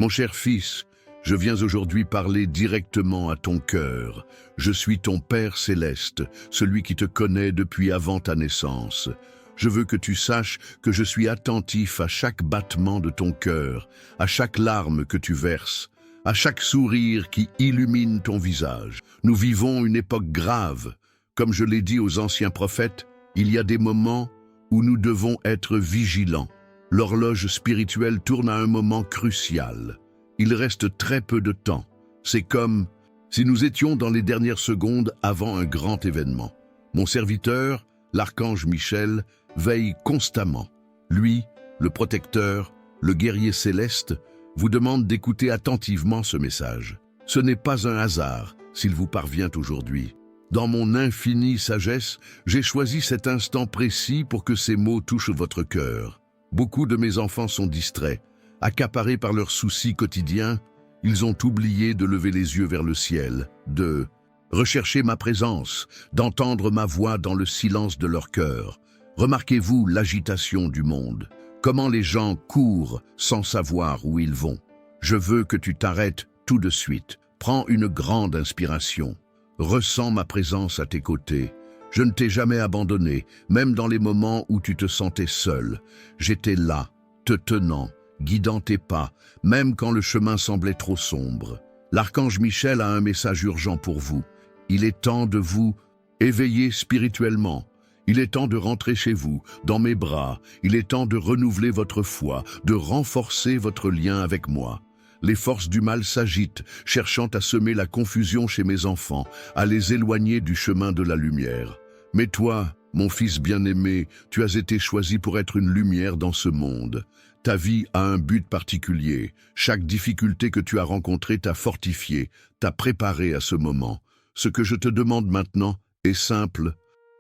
Mon cher fils, je viens aujourd'hui parler directement à ton cœur. Je suis ton Père céleste, celui qui te connaît depuis avant ta naissance. Je veux que tu saches que je suis attentif à chaque battement de ton cœur, à chaque larme que tu verses, à chaque sourire qui illumine ton visage. Nous vivons une époque grave. Comme je l'ai dit aux anciens prophètes, il y a des moments où nous devons être vigilants. L'horloge spirituelle tourne à un moment crucial. Il reste très peu de temps. C'est comme si nous étions dans les dernières secondes avant un grand événement. Mon serviteur, l'archange Michel, veille constamment. Lui, le protecteur, le guerrier céleste, vous demande d'écouter attentivement ce message. Ce n'est pas un hasard s'il vous parvient aujourd'hui. Dans mon infinie sagesse, j'ai choisi cet instant précis pour que ces mots touchent votre cœur. Beaucoup de mes enfants sont distraits. Accaparés par leurs soucis quotidiens, ils ont oublié de lever les yeux vers le ciel, de rechercher ma présence, d'entendre ma voix dans le silence de leur cœur. Remarquez-vous l'agitation du monde, comment les gens courent sans savoir où ils vont. Je veux que tu t'arrêtes tout de suite. Prends une grande inspiration. Ressens ma présence à tes côtés. Je ne t'ai jamais abandonné, même dans les moments où tu te sentais seul. J'étais là, te tenant, guidant tes pas, même quand le chemin semblait trop sombre. L'archange Michel a un message urgent pour vous. Il est temps de vous éveiller spirituellement. Il est temps de rentrer chez vous, dans mes bras. Il est temps de renouveler votre foi, de renforcer votre lien avec moi. Les forces du mal s'agitent, cherchant à semer la confusion chez mes enfants, à les éloigner du chemin de la lumière. Mais toi, mon fils bien-aimé, tu as été choisi pour être une lumière dans ce monde. Ta vie a un but particulier. Chaque difficulté que tu as rencontrée t'a fortifié, t'a préparé à ce moment. Ce que je te demande maintenant est simple.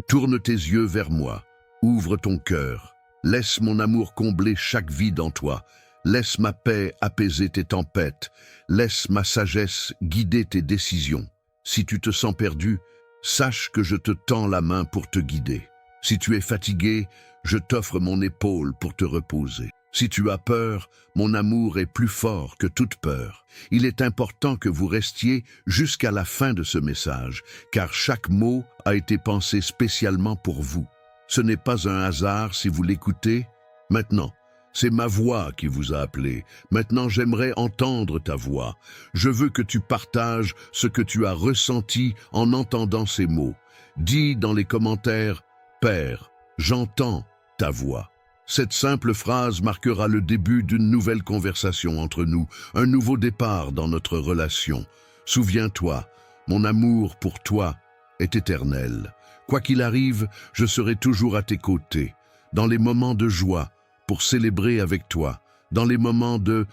Tourne tes yeux vers moi. Ouvre ton cœur. Laisse mon amour combler chaque vide en toi. Laisse ma paix apaiser tes tempêtes. Laisse ma sagesse guider tes décisions. Si tu te sens perdu, sache que je te tends la main pour te guider. Si tu es fatigué, je t'offre mon épaule pour te reposer. Si tu as peur, mon amour est plus fort que toute peur. Il est important que vous restiez jusqu'à la fin de ce message, car chaque mot a été pensé spécialement pour vous. Ce n'est pas un hasard si vous l'écoutez. Maintenant, c'est ma voix qui vous a appelé. Maintenant, j'aimerais entendre ta voix. Je veux que tu partages ce que tu as ressenti en entendant ces mots. Dis dans les commentaires « Père, j'entends ta voix ». Cette simple phrase marquera le début d'une nouvelle conversation entre nous, un nouveau départ dans notre relation. Souviens-toi, mon amour pour toi est éternel. Quoi qu'il arrive, je serai toujours à tes côtés. Dans les moments de joie, pour célébrer avec toi, dans les moments de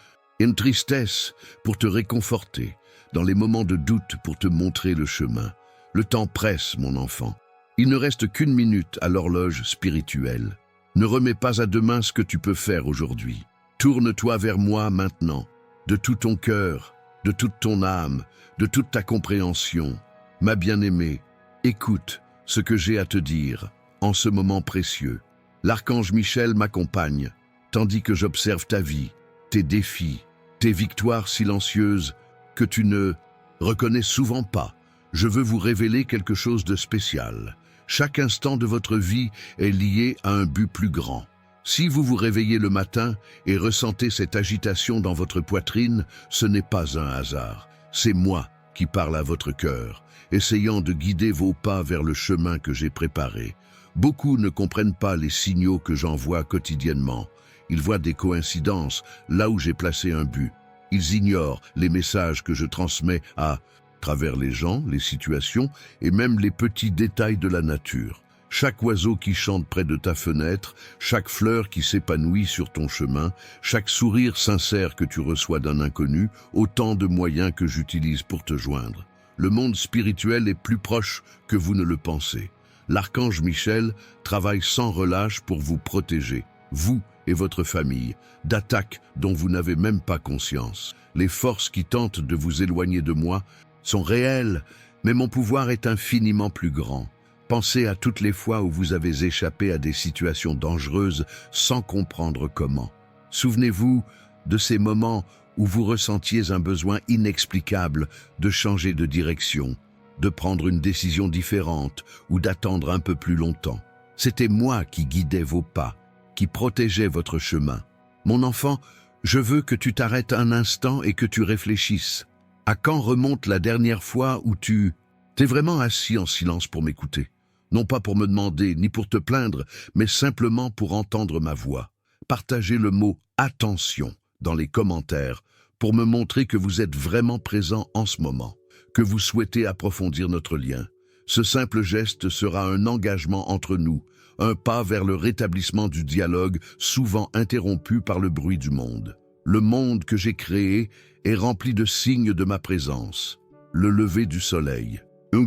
tristesse, pour te réconforter, dans les moments de doute, pour te montrer le chemin. Le temps presse, mon enfant. Il ne reste qu'une minute à l'horloge spirituelle. Ne remets pas à demain ce que tu peux faire aujourd'hui. Tourne-toi vers moi maintenant, de tout ton cœur, de toute ton âme, de toute ta compréhension. Ma bien-aimée, écoute ce que j'ai à te dire en ce moment précieux. L'archange Michel m'accompagne, tandis que j'observe ta vie, tes défis, tes victoires silencieuses que tu ne reconnais souvent pas. Je veux vous révéler quelque chose de spécial. Chaque instant de votre vie est lié à un but plus grand. Si vous vous réveillez le matin et ressentez cette agitation dans votre poitrine, ce n'est pas un hasard. C'est moi qui parle à votre cœur, essayant de guider vos pas vers le chemin que j'ai préparé. Beaucoup ne comprennent pas les signaux que j'envoie quotidiennement. Ils voient des coïncidences là où j'ai placé un but. Ils ignorent les messages que je transmets à travers les gens, les situations et même les petits détails de la nature. Chaque oiseau qui chante près de ta fenêtre, chaque fleur qui s'épanouit sur ton chemin, chaque sourire sincère que tu reçois d'un inconnu, autant de moyens que j'utilise pour te joindre. Le monde spirituel est plus proche que vous ne le pensez. L'archange Michel travaille sans relâche pour vous protéger, vous et votre famille, d'attaques dont vous n'avez même pas conscience. Les forces qui tentent de vous éloigner de moi sont réelles, mais mon pouvoir est infiniment plus grand. Pensez à toutes les fois où vous avez échappé à des situations dangereuses sans comprendre comment. Souvenez-vous de ces moments où vous ressentiez un besoin inexplicable de changer de direction, de prendre une décision différente ou d'attendre un peu plus longtemps. C'était moi qui guidais vos pas, qui protégeais votre chemin. Mon enfant, je veux que tu t'arrêtes un instant et que tu réfléchisses. À quand remonte la dernière fois où tu t'es vraiment assis en silence pour m'écouter? Non pas pour me demander, ni pour te plaindre, mais simplement pour entendre ma voix. Partagez le mot « attention » dans les commentaires pour me montrer que vous êtes vraiment présent en ce moment, que vous souhaitez approfondir notre lien. Ce simple geste sera un engagement entre nous, un pas vers le rétablissement du dialogue souvent interrompu par le bruit du monde. Le monde que j'ai créé est rempli de signes de ma présence. Le lever du soleil,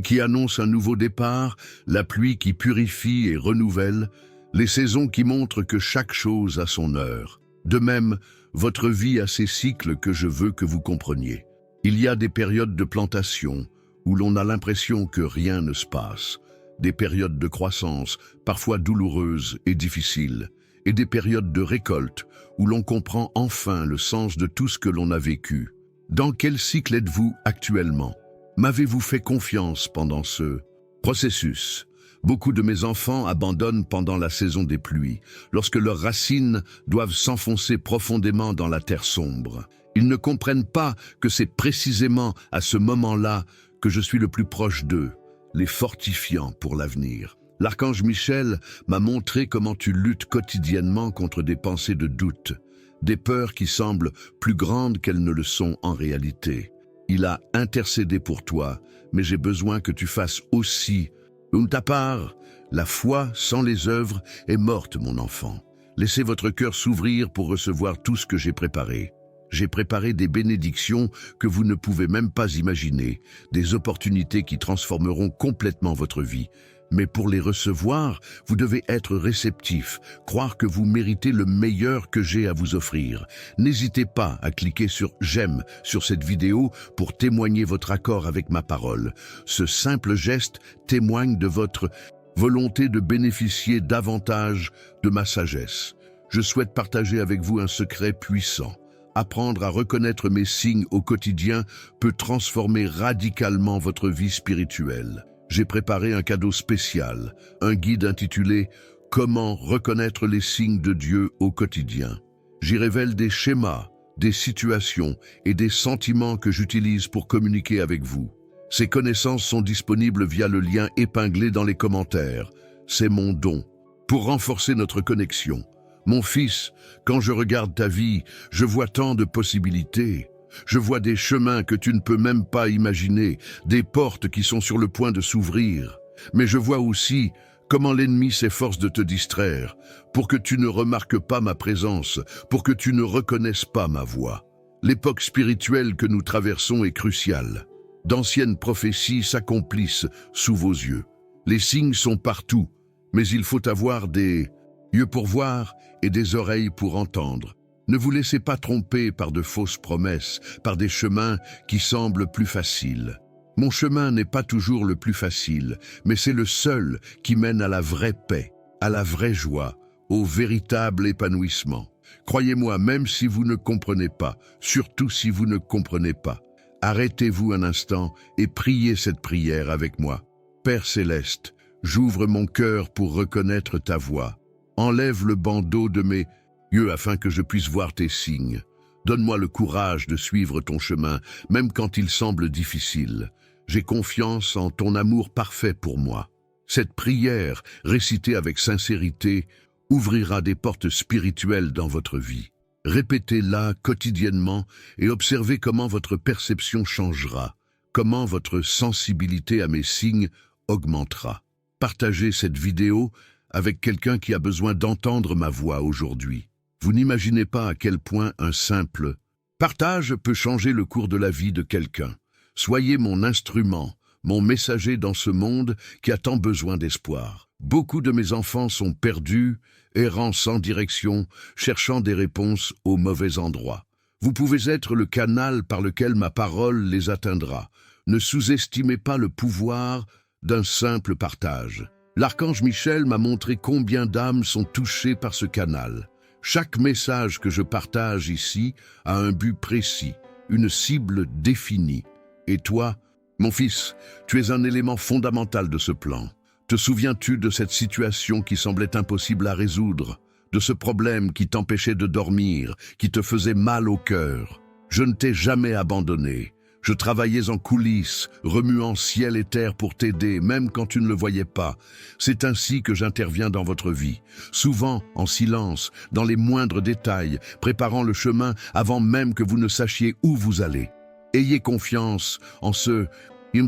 qui annonce un nouveau départ, la pluie qui purifie et renouvelle, les saisons qui montrent que chaque chose a son heure. De même, votre vie a ses cycles que je veux que vous compreniez. Il y a des périodes de plantation où l'on a l'impression que rien ne se passe, des périodes de croissance, parfois douloureuses et difficiles, et des périodes de récolte où l'on comprend enfin le sens de tout ce que l'on a vécu. Dans quel cycle êtes-vous actuellement? M'avez-vous fait confiance pendant ce processus? Beaucoup de mes enfants abandonnent pendant la saison des pluies, lorsque leurs racines doivent s'enfoncer profondément dans la terre sombre. Ils ne comprennent pas que c'est précisément à ce moment-là que je suis le plus proche d'eux, les fortifiant pour l'avenir. L'archange Michel m'a montré comment tu luttes quotidiennement contre des pensées de doute, des peurs qui semblent plus grandes qu'elles ne le sont en réalité. Il a intercédé pour toi, mais j'ai besoin que tu fasses aussi. De ta part, la foi sans les œuvres est morte, mon enfant. Laissez votre cœur s'ouvrir pour recevoir tout ce que j'ai préparé. J'ai préparé des bénédictions que vous ne pouvez même pas imaginer, des opportunités qui transformeront complètement votre vie. Mais pour les recevoir, vous devez être réceptif, croire que vous méritez le meilleur que j'ai à vous offrir. N'hésitez pas à cliquer sur « J'aime » sur cette vidéo pour témoigner votre accord avec ma parole. Ce simple geste témoigne de votre volonté de bénéficier davantage de ma sagesse. Je souhaite partager avec vous un secret puissant. Apprendre à reconnaître mes signes au quotidien peut transformer radicalement votre vie spirituelle. J'ai préparé un cadeau spécial, un guide intitulé « Comment reconnaître les signes de Dieu au quotidien ». J'y révèle des schémas, des situations et des sentiments que j'utilise pour communiquer avec vous. Ces connaissances sont disponibles via le lien épinglé dans les commentaires. C'est mon don. Pour renforcer notre connexion. Mon fils, quand je regarde ta vie, je vois tant de possibilités. Je vois des chemins que tu ne peux même pas imaginer, des portes qui sont sur le point de s'ouvrir. Mais je vois aussi comment l'ennemi s'efforce de te distraire, pour que tu ne remarques pas ma présence, pour que tu ne reconnaisses pas ma voix. L'époque spirituelle que nous traversons est cruciale. D'anciennes prophéties s'accomplissent sous vos yeux. Les signes sont partout, mais il faut avoir des yeux pour voir et des oreilles pour entendre. Ne vous laissez pas tromper par de fausses promesses, par des chemins qui semblent plus faciles. Mon chemin n'est pas toujours le plus facile, mais c'est le seul qui mène à la vraie paix, à la vraie joie, au véritable épanouissement. Croyez-moi, même si vous ne comprenez pas, surtout si vous ne comprenez pas, arrêtez-vous un instant et priez cette prière avec moi. Père Céleste, j'ouvre mon cœur pour reconnaître ta voix. Enlève le bandeau de mes yeux afin que je puisse voir tes signes. Donne-moi le courage de suivre ton chemin, même quand il semble difficile. J'ai confiance en ton amour parfait pour moi. Cette prière, récitée avec sincérité, ouvrira des portes spirituelles dans votre vie. Répétez-la quotidiennement et observez comment votre perception changera, comment votre sensibilité à mes signes augmentera. Partagez cette vidéo avec quelqu'un qui a besoin d'entendre ma voix aujourd'hui. Vous n'imaginez pas à quel point un simple partage peut changer le cours de la vie de quelqu'un. Soyez mon instrument, mon messager dans ce monde qui a tant besoin d'espoir. Beaucoup de mes enfants sont perdus, errant sans direction, cherchant des réponses au mauvais endroit. Vous pouvez être le canal par lequel ma parole les atteindra. Ne sous-estimez pas le pouvoir d'un simple partage. L'archange Michel m'a montré combien d'âmes sont touchées par ce canal. Chaque message que je partage ici a un but précis, une cible définie. Et toi, mon fils, tu es un élément fondamental de ce plan. Te souviens-tu de cette situation qui semblait impossible à résoudre, de ce problème qui t'empêchait de dormir, qui te faisait mal au cœur? Je ne t'ai jamais abandonné. Je travaillais en coulisses, remuant ciel et terre pour t'aider, même quand tu ne le voyais pas. C'est ainsi que j'interviens dans votre vie, souvent en silence, dans les moindres détails, préparant le chemin avant même que vous ne sachiez où vous allez. Ayez confiance en ce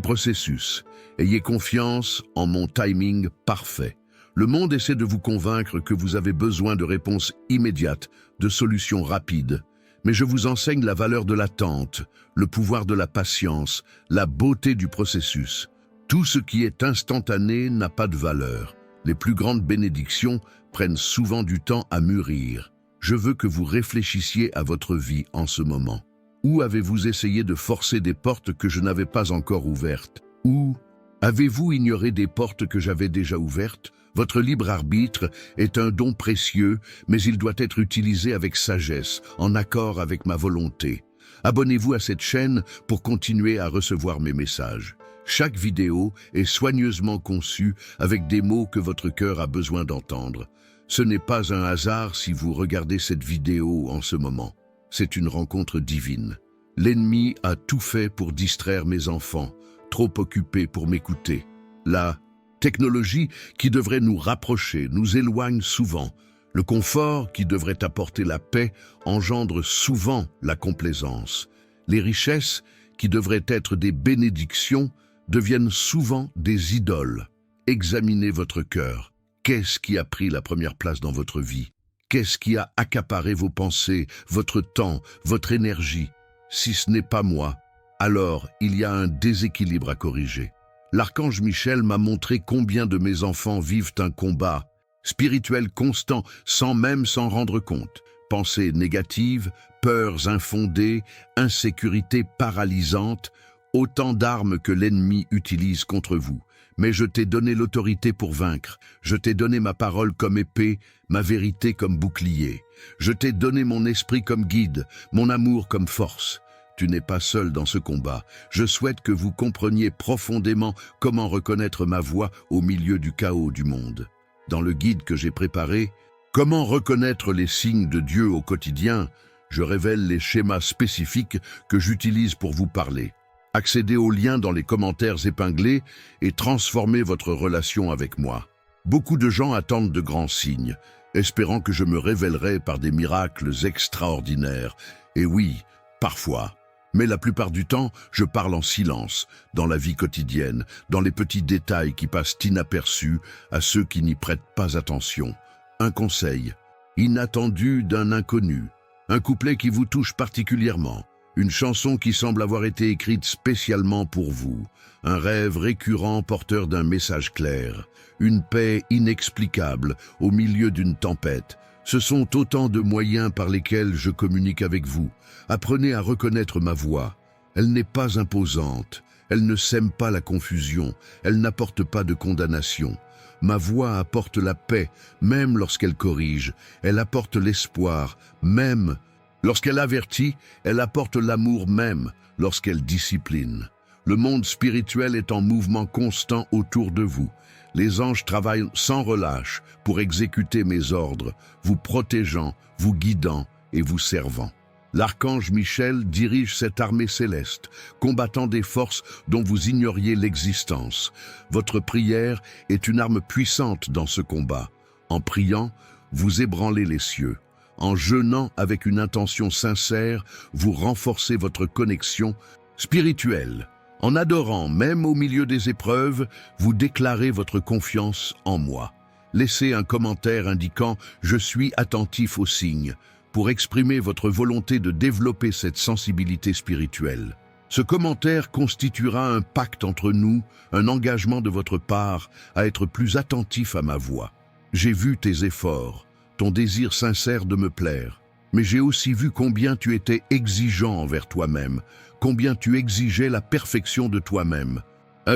processus. Ayez confiance en mon timing parfait. Le monde essaie de vous convaincre que vous avez besoin de réponses immédiates, de solutions rapides. Mais je vous enseigne la valeur de l'attente, le pouvoir de la patience, la beauté du processus. Tout ce qui est instantané n'a pas de valeur. Les plus grandes bénédictions prennent souvent du temps à mûrir. Je veux que vous réfléchissiez à votre vie en ce moment. Où avez-vous essayé de forcer des portes que je n'avais pas encore ouvertes? Où avez-vous ignoré des portes que j'avais déjà ouvertes? Votre libre arbitre est un don précieux, mais il doit être utilisé avec sagesse, en accord avec ma volonté. Abonnez-vous à cette chaîne pour continuer à recevoir mes messages. Chaque vidéo est soigneusement conçue avec des mots que votre cœur a besoin d'entendre. Ce n'est pas un hasard si vous regardez cette vidéo en ce moment. C'est une rencontre divine. L'ennemi a tout fait pour distraire mes enfants, trop occupés pour m'écouter. La technologie qui devrait nous rapprocher nous éloigne souvent. Le confort qui devrait apporter la paix engendre souvent la complaisance. Les richesses qui devraient être des bénédictions deviennent souvent des idoles. Examinez votre cœur. Qu'est-ce qui a pris la première place dans votre vie? Qu'est-ce qui a accaparé vos pensées, votre temps, votre énergie? Si ce n'est pas moi, alors il y a un déséquilibre à corriger. L'archange Michel m'a montré combien de mes enfants vivent un combat spirituel constant sans même s'en rendre compte. Pensées négatives, peurs infondées, insécurité paralysante, autant d'armes que l'ennemi utilise contre vous. Mais je t'ai donné l'autorité pour vaincre. Je t'ai donné ma parole comme épée, ma vérité comme bouclier. Je t'ai donné mon esprit comme guide, mon amour comme force. Tu n'es pas seul dans ce combat. Je souhaite que vous compreniez profondément comment reconnaître ma voix au milieu du chaos du monde. Dans le guide que j'ai préparé, Comment reconnaître les signes de Dieu au quotidien, je révèle les schémas spécifiques que j'utilise pour vous parler. Accédez aux liens dans les commentaires épinglés et transformez votre relation avec moi. Beaucoup de gens attendent de grands signes, espérant que je me révélerai par des miracles extraordinaires. Et oui, parfois. Mais la plupart du temps, je parle en silence, dans la vie quotidienne, dans les petits détails qui passent inaperçus à ceux qui n'y prêtent pas attention. Un conseil, inattendu d'un inconnu, un couplet qui vous touche particulièrement, une chanson qui semble avoir été écrite spécialement pour vous, un rêve récurrent porteur d'un message clair, une paix inexplicable au milieu d'une tempête. Ce sont autant de moyens par lesquels je communique avec vous. Apprenez à reconnaître ma voix. Elle n'est pas imposante, elle ne sème pas la confusion, elle n'apporte pas de condamnation. Ma voix apporte la paix, même lorsqu'elle corrige. Elle apporte l'espoir, même lorsqu'elle avertit. Elle apporte l'amour même lorsqu'elle discipline. Le monde spirituel est en mouvement constant autour de vous. Les anges travaillent sans relâche pour exécuter mes ordres, vous protégeant, vous guidant et vous servant. L'archange Michel dirige cette armée céleste, combattant des forces dont vous ignoriez l'existence. Votre prière est une arme puissante dans ce combat. En priant, vous ébranlez les cieux. En jeûnant avec une intention sincère, vous renforcez votre connexion spirituelle. En adorant, même au milieu des épreuves, vous déclarez votre confiance en moi. Laissez un commentaire indiquant « Je suis attentif aux signes » pour exprimer votre volonté de développer cette sensibilité spirituelle. Ce commentaire constituera un pacte entre nous, un engagement de votre part à être plus attentif à ma voix. J'ai vu tes efforts, ton désir sincère de me plaire, mais j'ai aussi vu combien tu étais exigeant envers toi-même, combien tu exigeais la perfection de toi-même,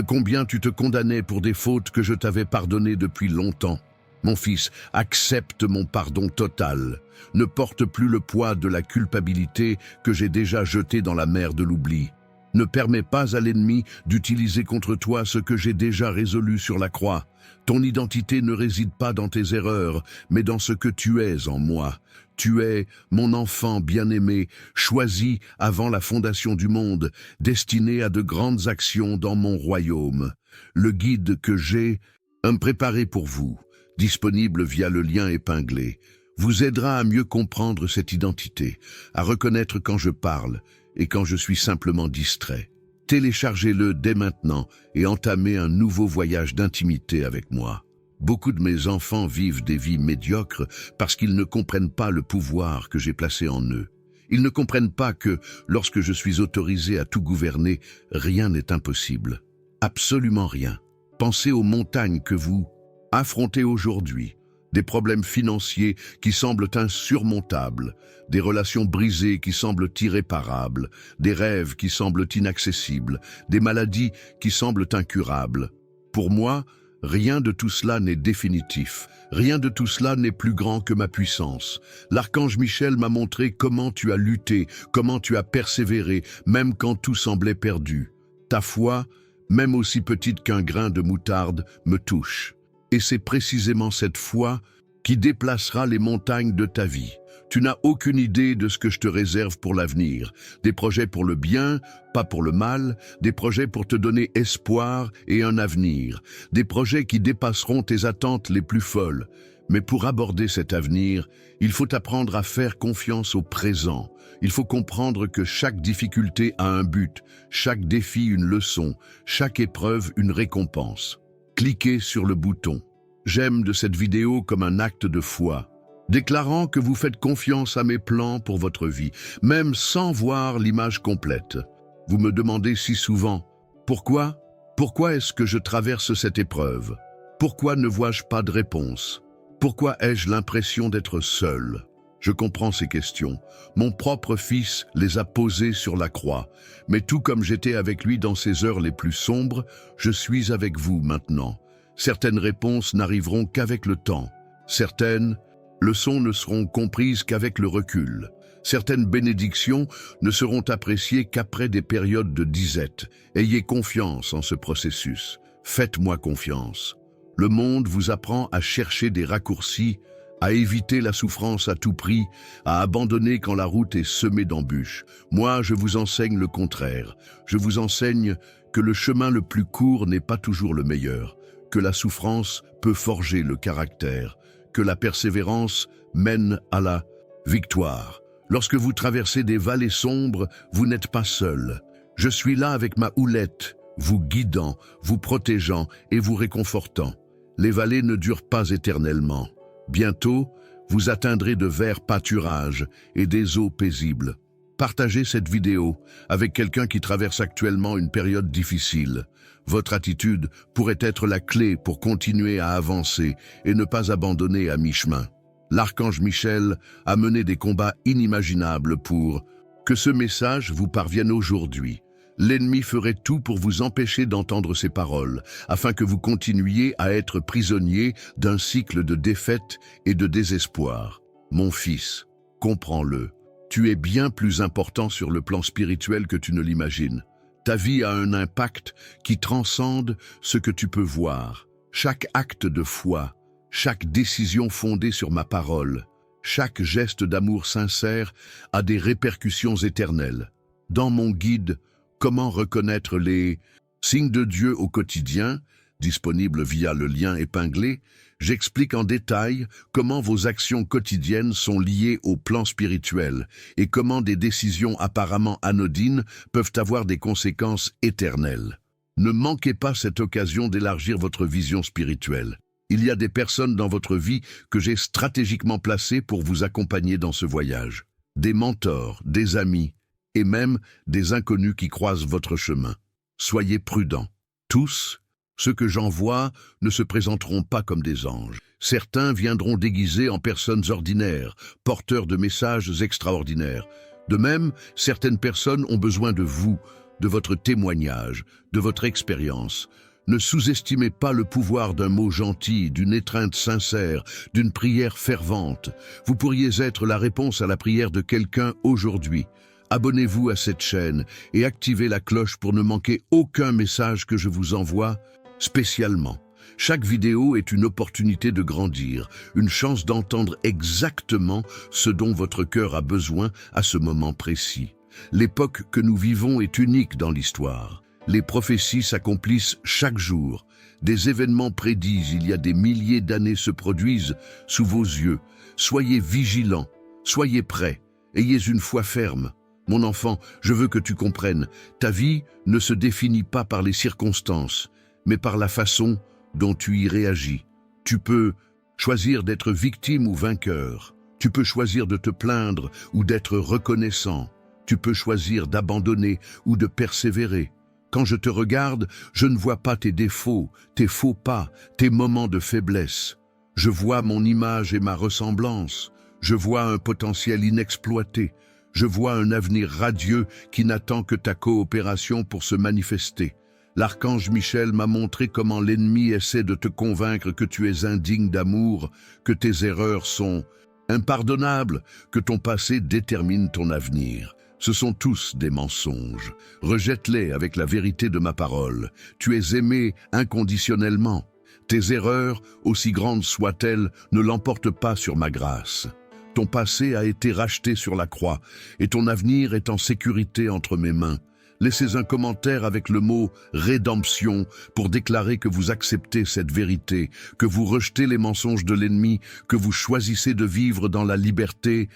combien tu te condamnais pour des fautes que je t'avais pardonnées depuis longtemps. Mon fils, accepte mon pardon total. Ne porte plus le poids de la culpabilité que j'ai déjà jeté dans la mer de l'oubli. Ne permets pas à l'ennemi d'utiliser contre toi ce que j'ai déjà résolu sur la croix. Ton identité ne réside pas dans tes erreurs, mais dans ce que tu es en moi. Tu es mon enfant bien-aimé, choisi avant la fondation du monde, destiné à de grandes actions dans mon royaume. Le guide que j'ai préparé pour vous, disponible via le lien épinglé, vous aidera à mieux comprendre cette identité, à reconnaître quand je parle et quand je suis simplement distrait. Téléchargez-le dès maintenant et entamez un nouveau voyage d'intimité avec moi. Beaucoup de mes enfants vivent des vies médiocres parce qu'ils ne comprennent pas le pouvoir que j'ai placé en eux. Ils ne comprennent pas que, lorsque je suis autorisé à tout gouverner, rien n'est impossible. Absolument rien. Pensez aux montagnes que vous affrontez aujourd'hui, des problèmes financiers qui semblent insurmontables, des relations brisées qui semblent irréparables, des rêves qui semblent inaccessibles, des maladies qui semblent incurables. Pour moi, rien de tout cela n'est définitif. Rien de tout cela n'est plus grand que ma puissance. L'archange Michel m'a montré comment tu as lutté, comment tu as persévéré, même quand tout semblait perdu. Ta foi, même aussi petite qu'un grain de moutarde, me touche. Et c'est précisément cette foi qui déplacera les montagnes de ta vie. Tu n'as aucune idée de ce que je te réserve pour l'avenir. Des projets pour le bien, pas pour le mal, des projets pour te donner espoir et un avenir, des projets qui dépasseront tes attentes les plus folles. Mais pour aborder cet avenir, il faut apprendre à faire confiance au présent. Il faut comprendre que chaque difficulté a un but, chaque défi une leçon, chaque épreuve une récompense. Cliquez sur le bouton « J'aime » de cette vidéo comme un acte de foi, déclarant que vous faites confiance à mes plans pour votre vie, même sans voir l'image complète. Vous me demandez si souvent « Pourquoi ? Pourquoi est-ce que je traverse cette épreuve ? Pourquoi ne vois-je pas de réponse ? Pourquoi ai-je l'impression d'être seul ?» Je comprends ces questions. Mon propre fils les a posées sur la croix. Mais tout comme j'étais avec lui dans ces heures les plus sombres, je suis avec vous maintenant. Certaines réponses n'arriveront qu'avec le temps. Certaines leçons ne seront comprises qu'avec le recul. Certaines bénédictions ne seront appréciées qu'après des périodes de disette. Ayez confiance en ce processus. Faites-moi confiance. Le monde vous apprend à chercher des raccourcis, à éviter la souffrance à tout prix, à abandonner quand la route est semée d'embûches. Moi, je vous enseigne le contraire. Je vous enseigne que le chemin le plus court n'est pas toujours le meilleur, que la souffrance peut forger le caractère, que la persévérance mène à la victoire. Lorsque vous traversez des vallées sombres, vous n'êtes pas seul. Je suis là avec ma houlette, vous guidant, vous protégeant et vous réconfortant. Les vallées ne durent pas éternellement. Bientôt, vous atteindrez de verts pâturages et des eaux paisibles. Partagez cette vidéo avec quelqu'un qui traverse actuellement une période difficile. Votre attitude pourrait être la clé pour continuer à avancer et ne pas abandonner à mi-chemin. L'archange Michel a mené des combats inimaginables pour que ce message vous parvienne aujourd'hui. L'ennemi ferait tout pour vous empêcher d'entendre ces paroles, afin que vous continuiez à être prisonnier d'un cycle de défaite et de désespoir. Mon fils, comprends-le. Tu es bien plus important sur le plan spirituel que tu ne l'imagines. Ta vie a un impact qui transcende ce que tu peux voir. Chaque acte de foi, chaque décision fondée sur ma parole, chaque geste d'amour sincère a des répercussions éternelles. Dans mon guide, Comment reconnaître les signes de Dieu au quotidien, disponible via le lien épinglé, j'explique en détail comment vos actions quotidiennes sont liées au plan spirituel et comment des décisions apparemment anodines peuvent avoir des conséquences éternelles. Ne manquez pas cette occasion d'élargir votre vision spirituelle. Il y a des personnes dans votre vie que j'ai stratégiquement placées pour vous accompagner dans ce voyage. Des mentors, des amis, et même des inconnus qui croisent votre chemin. Soyez prudents. Tous, ceux que j'envoie, ne se présenteront pas comme des anges. Certains viendront déguisés en personnes ordinaires, porteurs de messages extraordinaires. De même, certaines personnes ont besoin de vous, de votre témoignage, de votre expérience. Ne sous-estimez pas le pouvoir d'un mot gentil, d'une étreinte sincère, d'une prière fervente. Vous pourriez être la réponse à la prière de quelqu'un aujourd'hui. Abonnez-vous à cette chaîne et activez la cloche pour ne manquer aucun message que je vous envoie spécialement. Chaque vidéo est une opportunité de grandir, une chance d'entendre exactement ce dont votre cœur a besoin à ce moment précis. L'époque que nous vivons est unique dans l'histoire. Les prophéties s'accomplissent chaque jour. Des événements prédits il y a des milliers d'années se produisent sous vos yeux. Soyez vigilants, soyez prêts, ayez une foi ferme. Mon enfant, je veux que tu comprennes, ta vie ne se définit pas par les circonstances, mais par la façon dont tu y réagis. Tu peux choisir d'être victime ou vainqueur. Tu peux choisir de te plaindre ou d'être reconnaissant. Tu peux choisir d'abandonner ou de persévérer. Quand je te regarde, je ne vois pas tes défauts, tes faux pas, tes moments de faiblesse. Je vois mon image et ma ressemblance. Je vois un potentiel inexploité. Je vois un avenir radieux qui n'attend que ta coopération pour se manifester. L'archange Michel m'a montré comment l'ennemi essaie de te convaincre que tu es indigne d'amour, que tes erreurs sont impardonnables, que ton passé détermine ton avenir. Ce sont tous des mensonges. Rejette-les avec la vérité de ma parole. Tu es aimé inconditionnellement. Tes erreurs, aussi grandes soient-elles, ne l'emportent pas sur ma grâce. Ton passé a été racheté sur la croix et ton avenir est en sécurité entre mes mains. Laissez un commentaire avec le mot « rédemption » pour déclarer que vous acceptez cette vérité, que vous rejetez les mensonges de l'ennemi, que vous choisissez de vivre dans la liberté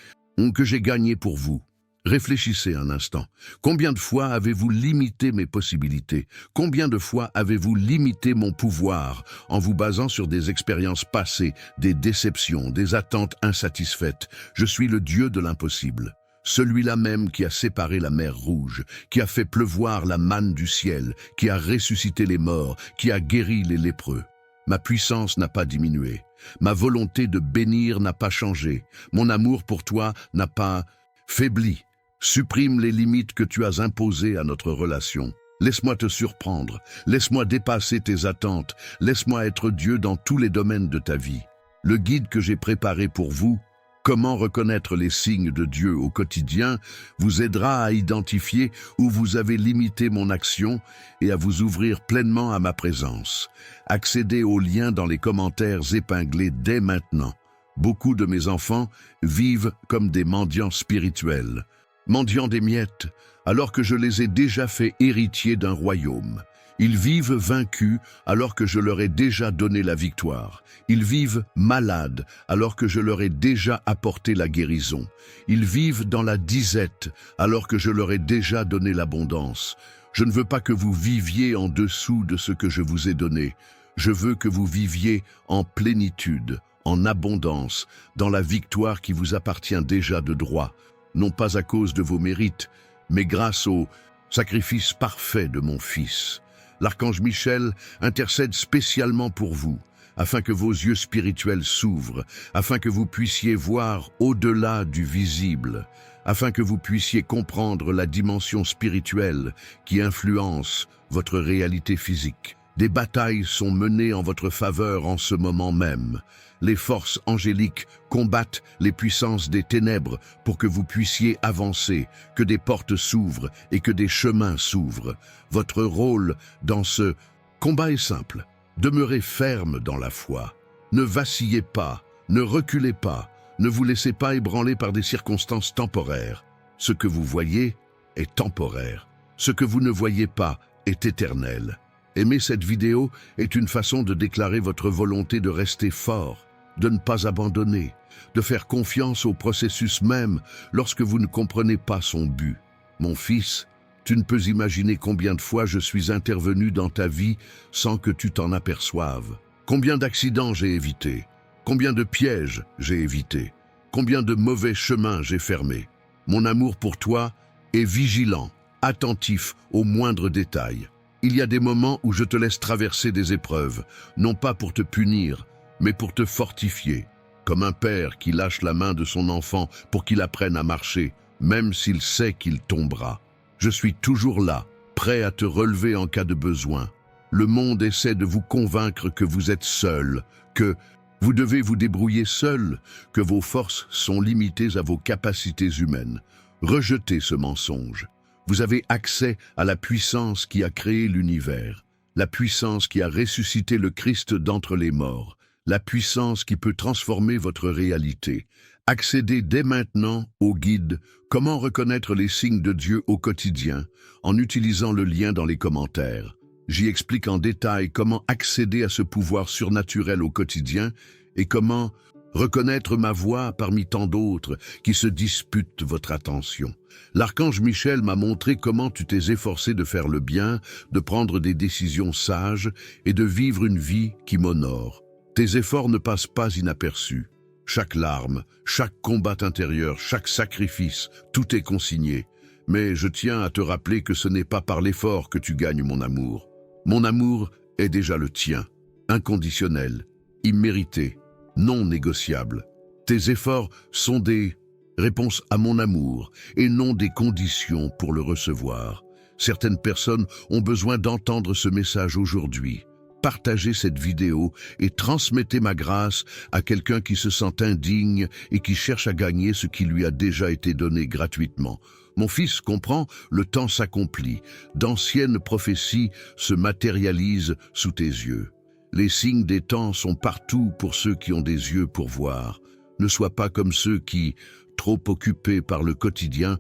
que j'ai gagnée pour vous. Réfléchissez un instant. Combien de fois avez-vous limité mes possibilités? Combien de fois avez-vous limité mon pouvoir en vous basant sur des expériences passées, des déceptions, des attentes insatisfaites? Je suis le Dieu de l'impossible. Celui-là même qui a séparé la mer Rouge, qui a fait pleuvoir la manne du ciel, qui a ressuscité les morts, qui a guéri les lépreux. Ma puissance n'a pas diminué. Ma volonté de bénir n'a pas changé. Mon amour pour toi n'a pas faibli. Supprime les limites que tu as imposées à notre relation. Laisse-moi te surprendre. Laisse-moi dépasser tes attentes. Laisse-moi être Dieu dans tous les domaines de ta vie. Le guide que j'ai préparé pour vous, Comment reconnaître les signes de Dieu au quotidien, vous aidera à identifier où vous avez limité mon action et à vous ouvrir pleinement à ma présence. Accédez aux liens dans les commentaires épinglés dès maintenant. Beaucoup de mes enfants vivent comme des mendiants spirituels. Mendiants des miettes, alors que je les ai déjà fait héritiers d'un royaume. Ils vivent vaincus alors que je leur ai déjà donné la victoire. Ils vivent malades alors que je leur ai déjà apporté la guérison. Ils vivent dans la disette alors que je leur ai déjà donné l'abondance. Je ne veux pas que vous viviez en dessous de ce que je vous ai donné. Je veux que vous viviez en plénitude, en abondance, dans la victoire qui vous appartient déjà de droit, non pas à cause de vos mérites, mais grâce au sacrifice parfait de mon Fils. L'archange Michel intercède spécialement pour vous, afin que vos yeux spirituels s'ouvrent, afin que vous puissiez voir au-delà du visible, afin que vous puissiez comprendre la dimension spirituelle qui influence votre réalité physique. Des batailles sont menées en votre faveur en ce moment même. Les forces angéliques combattent les puissances des ténèbres pour que vous puissiez avancer, que des portes s'ouvrent et que des chemins s'ouvrent. Votre rôle dans ce combat est simple. Demeurez ferme dans la foi. Ne vacillez pas, ne reculez pas, ne vous laissez pas ébranler par des circonstances temporaires. Ce que vous voyez est temporaire. Ce que vous ne voyez pas est éternel. Aimer cette vidéo est une façon de déclarer votre volonté de rester fort, de ne pas abandonner, de faire confiance au processus même lorsque vous ne comprenez pas son but. Mon fils, tu ne peux imaginer combien de fois je suis intervenu dans ta vie sans que tu t'en aperçoives. Combien d'accidents j'ai évités, combien de pièges j'ai évités, combien de mauvais chemins j'ai fermés. Mon amour pour toi est vigilant, attentif aux moindres détails. Il y a des moments où je te laisse traverser des épreuves, non pas pour te punir, mais pour te fortifier, comme un père qui lâche la main de son enfant pour qu'il apprenne à marcher, même s'il sait qu'il tombera. Je suis toujours là, prêt à te relever en cas de besoin. Le monde essaie de vous convaincre que vous êtes seul, que vous devez vous débrouiller seul, que vos forces sont limitées à vos capacités humaines. Rejetez ce mensonge. Vous avez accès à la puissance qui a créé l'univers, la puissance qui a ressuscité le Christ d'entre les morts, la puissance qui peut transformer votre réalité. Accédez dès maintenant au guide « Comment reconnaître les signes de Dieu au quotidien » en utilisant le lien dans les commentaires. J'y explique en détail comment accéder à ce pouvoir surnaturel au quotidien et comment reconnaître ma voix parmi tant d'autres qui se disputent votre attention. L'archange Michel m'a montré comment tu t'es efforcé de faire le bien, de prendre des décisions sages et de vivre une vie qui m'honore. Tes efforts ne passent pas inaperçus. Chaque larme, chaque combat intérieur, chaque sacrifice, tout est consigné. Mais je tiens à te rappeler que ce n'est pas par l'effort que tu gagnes mon amour. Mon amour est déjà le tien, inconditionnel, immérité, non négociable. Tes efforts sont des réponses à mon amour et non des conditions pour le recevoir. Certaines personnes ont besoin d'entendre ce message aujourd'hui. Partagez cette vidéo et transmettez ma grâce à quelqu'un qui se sent indigne et qui cherche à gagner ce qui lui a déjà été donné gratuitement. Mon fils comprend, le temps s'accomplit. D'anciennes prophéties se matérialisent sous tes yeux. Les signes des temps sont partout pour ceux qui ont des yeux pour voir. Ne sois pas comme ceux qui, trop occupés par le quotidien,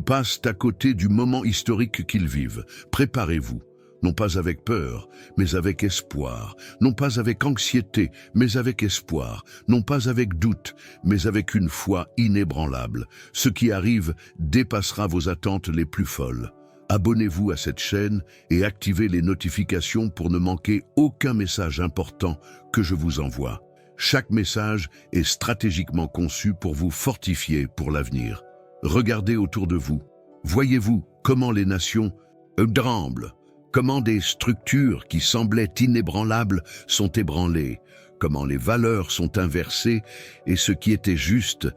passent à côté du moment historique qu'ils vivent. Préparez-vous. Non pas avec peur, mais avec espoir. Non pas avec anxiété, mais avec espoir. Non pas avec doute, mais avec une foi inébranlable. Ce qui arrive dépassera vos attentes les plus folles. Abonnez-vous à cette chaîne et activez les notifications pour ne manquer aucun message important que je vous envoie. Chaque message est stratégiquement conçu pour vous fortifier pour l'avenir. Regardez autour de vous. Voyez-vous comment les nations tremblent. Comment des structures qui semblaient inébranlables sont ébranlées, comment les valeurs sont inversées et ce qui était juste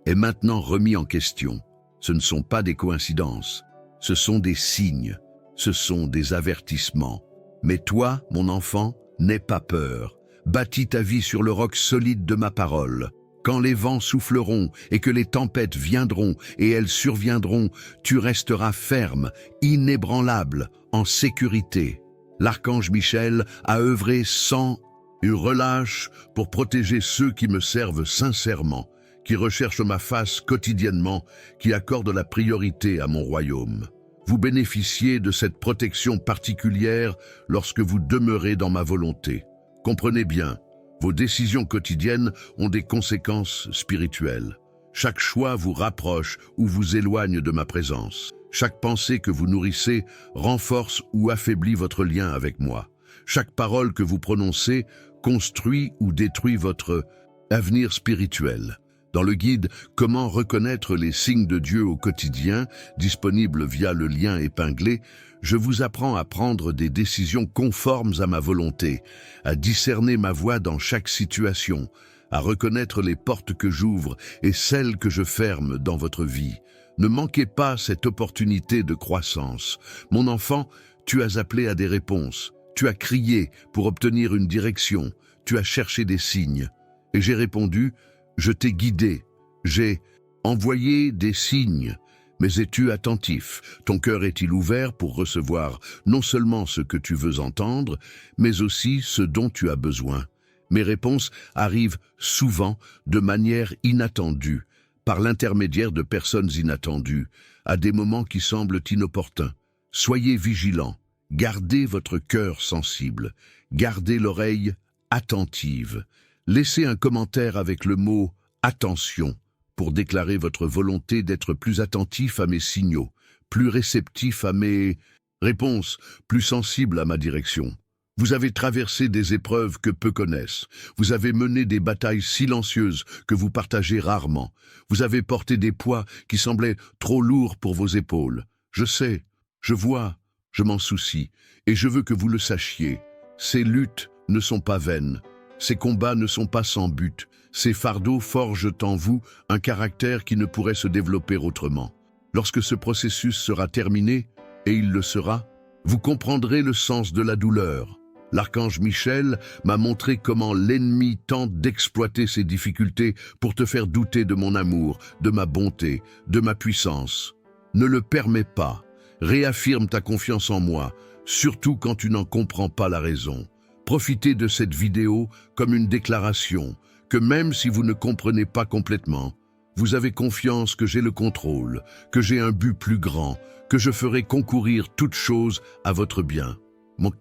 est maintenant remis en question. Ce ne sont pas des coïncidences, ce sont des signes, ce sont des avertissements. Mais toi, mon enfant, n'aie pas peur. Bâtis ta vie sur le roc solide de ma parole. Quand les vents souffleront et que les tempêtes viendront et elles surviendront, tu resteras ferme, inébranlable, en sécurité. L'archange Michel a œuvré sans relâche pour protéger ceux qui me servent sincèrement, qui recherchent ma face quotidiennement, qui accordent la priorité à mon royaume. Vous bénéficiez de cette protection particulière lorsque vous demeurez dans ma volonté. Comprenez bien, vos décisions quotidiennes ont des conséquences spirituelles. Chaque choix vous rapproche ou vous éloigne de ma présence. Chaque pensée que vous nourrissez renforce ou affaiblit votre lien avec moi. Chaque parole que vous prononcez construit ou détruit votre avenir spirituel. Dans le guide « Comment reconnaître les signes de Dieu au quotidien » disponible via le lien épinglé, je vous apprends à prendre des décisions conformes à ma volonté, à discerner ma voix dans chaque situation, à reconnaître les portes que j'ouvre et celles que je ferme dans votre vie. Ne manquez pas cette opportunité de croissance. Mon enfant, tu as appelé à des réponses. Tu as crié pour obtenir une direction. Tu as cherché des signes. Et j'ai répondu, je t'ai guidé. J'ai envoyé des signes. Mais es-tu attentif? Ton cœur est-il ouvert pour recevoir non seulement ce que tu veux entendre, mais aussi ce dont tu as besoin? Mes réponses arrivent souvent de manière inattendue, par l'intermédiaire de personnes inattendues, à des moments qui semblent inopportuns. Soyez vigilants, gardez votre cœur sensible, gardez l'oreille attentive. Laissez un commentaire avec le mot « attention » pour déclarer votre volonté d'être plus attentif à mes signaux, plus réceptif à mes réponses, plus sensible à ma direction. Vous avez traversé des épreuves que peu connaissent. Vous avez mené des batailles silencieuses que vous partagez rarement. Vous avez porté des poids qui semblaient trop lourds pour vos épaules. Je sais, je vois, je m'en soucie, et je veux que vous le sachiez. Ces luttes ne sont pas vaines. Ces combats ne sont pas sans but. Ces fardeaux forgent en vous un caractère qui ne pourrait se développer autrement. Lorsque ce processus sera terminé, et il le sera, Vous comprendrez le sens de la douleur. L'archange Michel m'a montré comment l'ennemi tente d'exploiter ses difficultés pour te faire douter de mon amour, de ma bonté, de ma puissance. Ne le permets pas. Réaffirme ta confiance en moi, surtout quand tu n'en comprends pas la raison. Profitez de cette vidéo comme une déclaration, que même si vous ne comprenez pas complètement, vous avez confiance que j'ai le contrôle, que j'ai un but plus grand, que je ferai concourir toutes choses à votre bien. Mon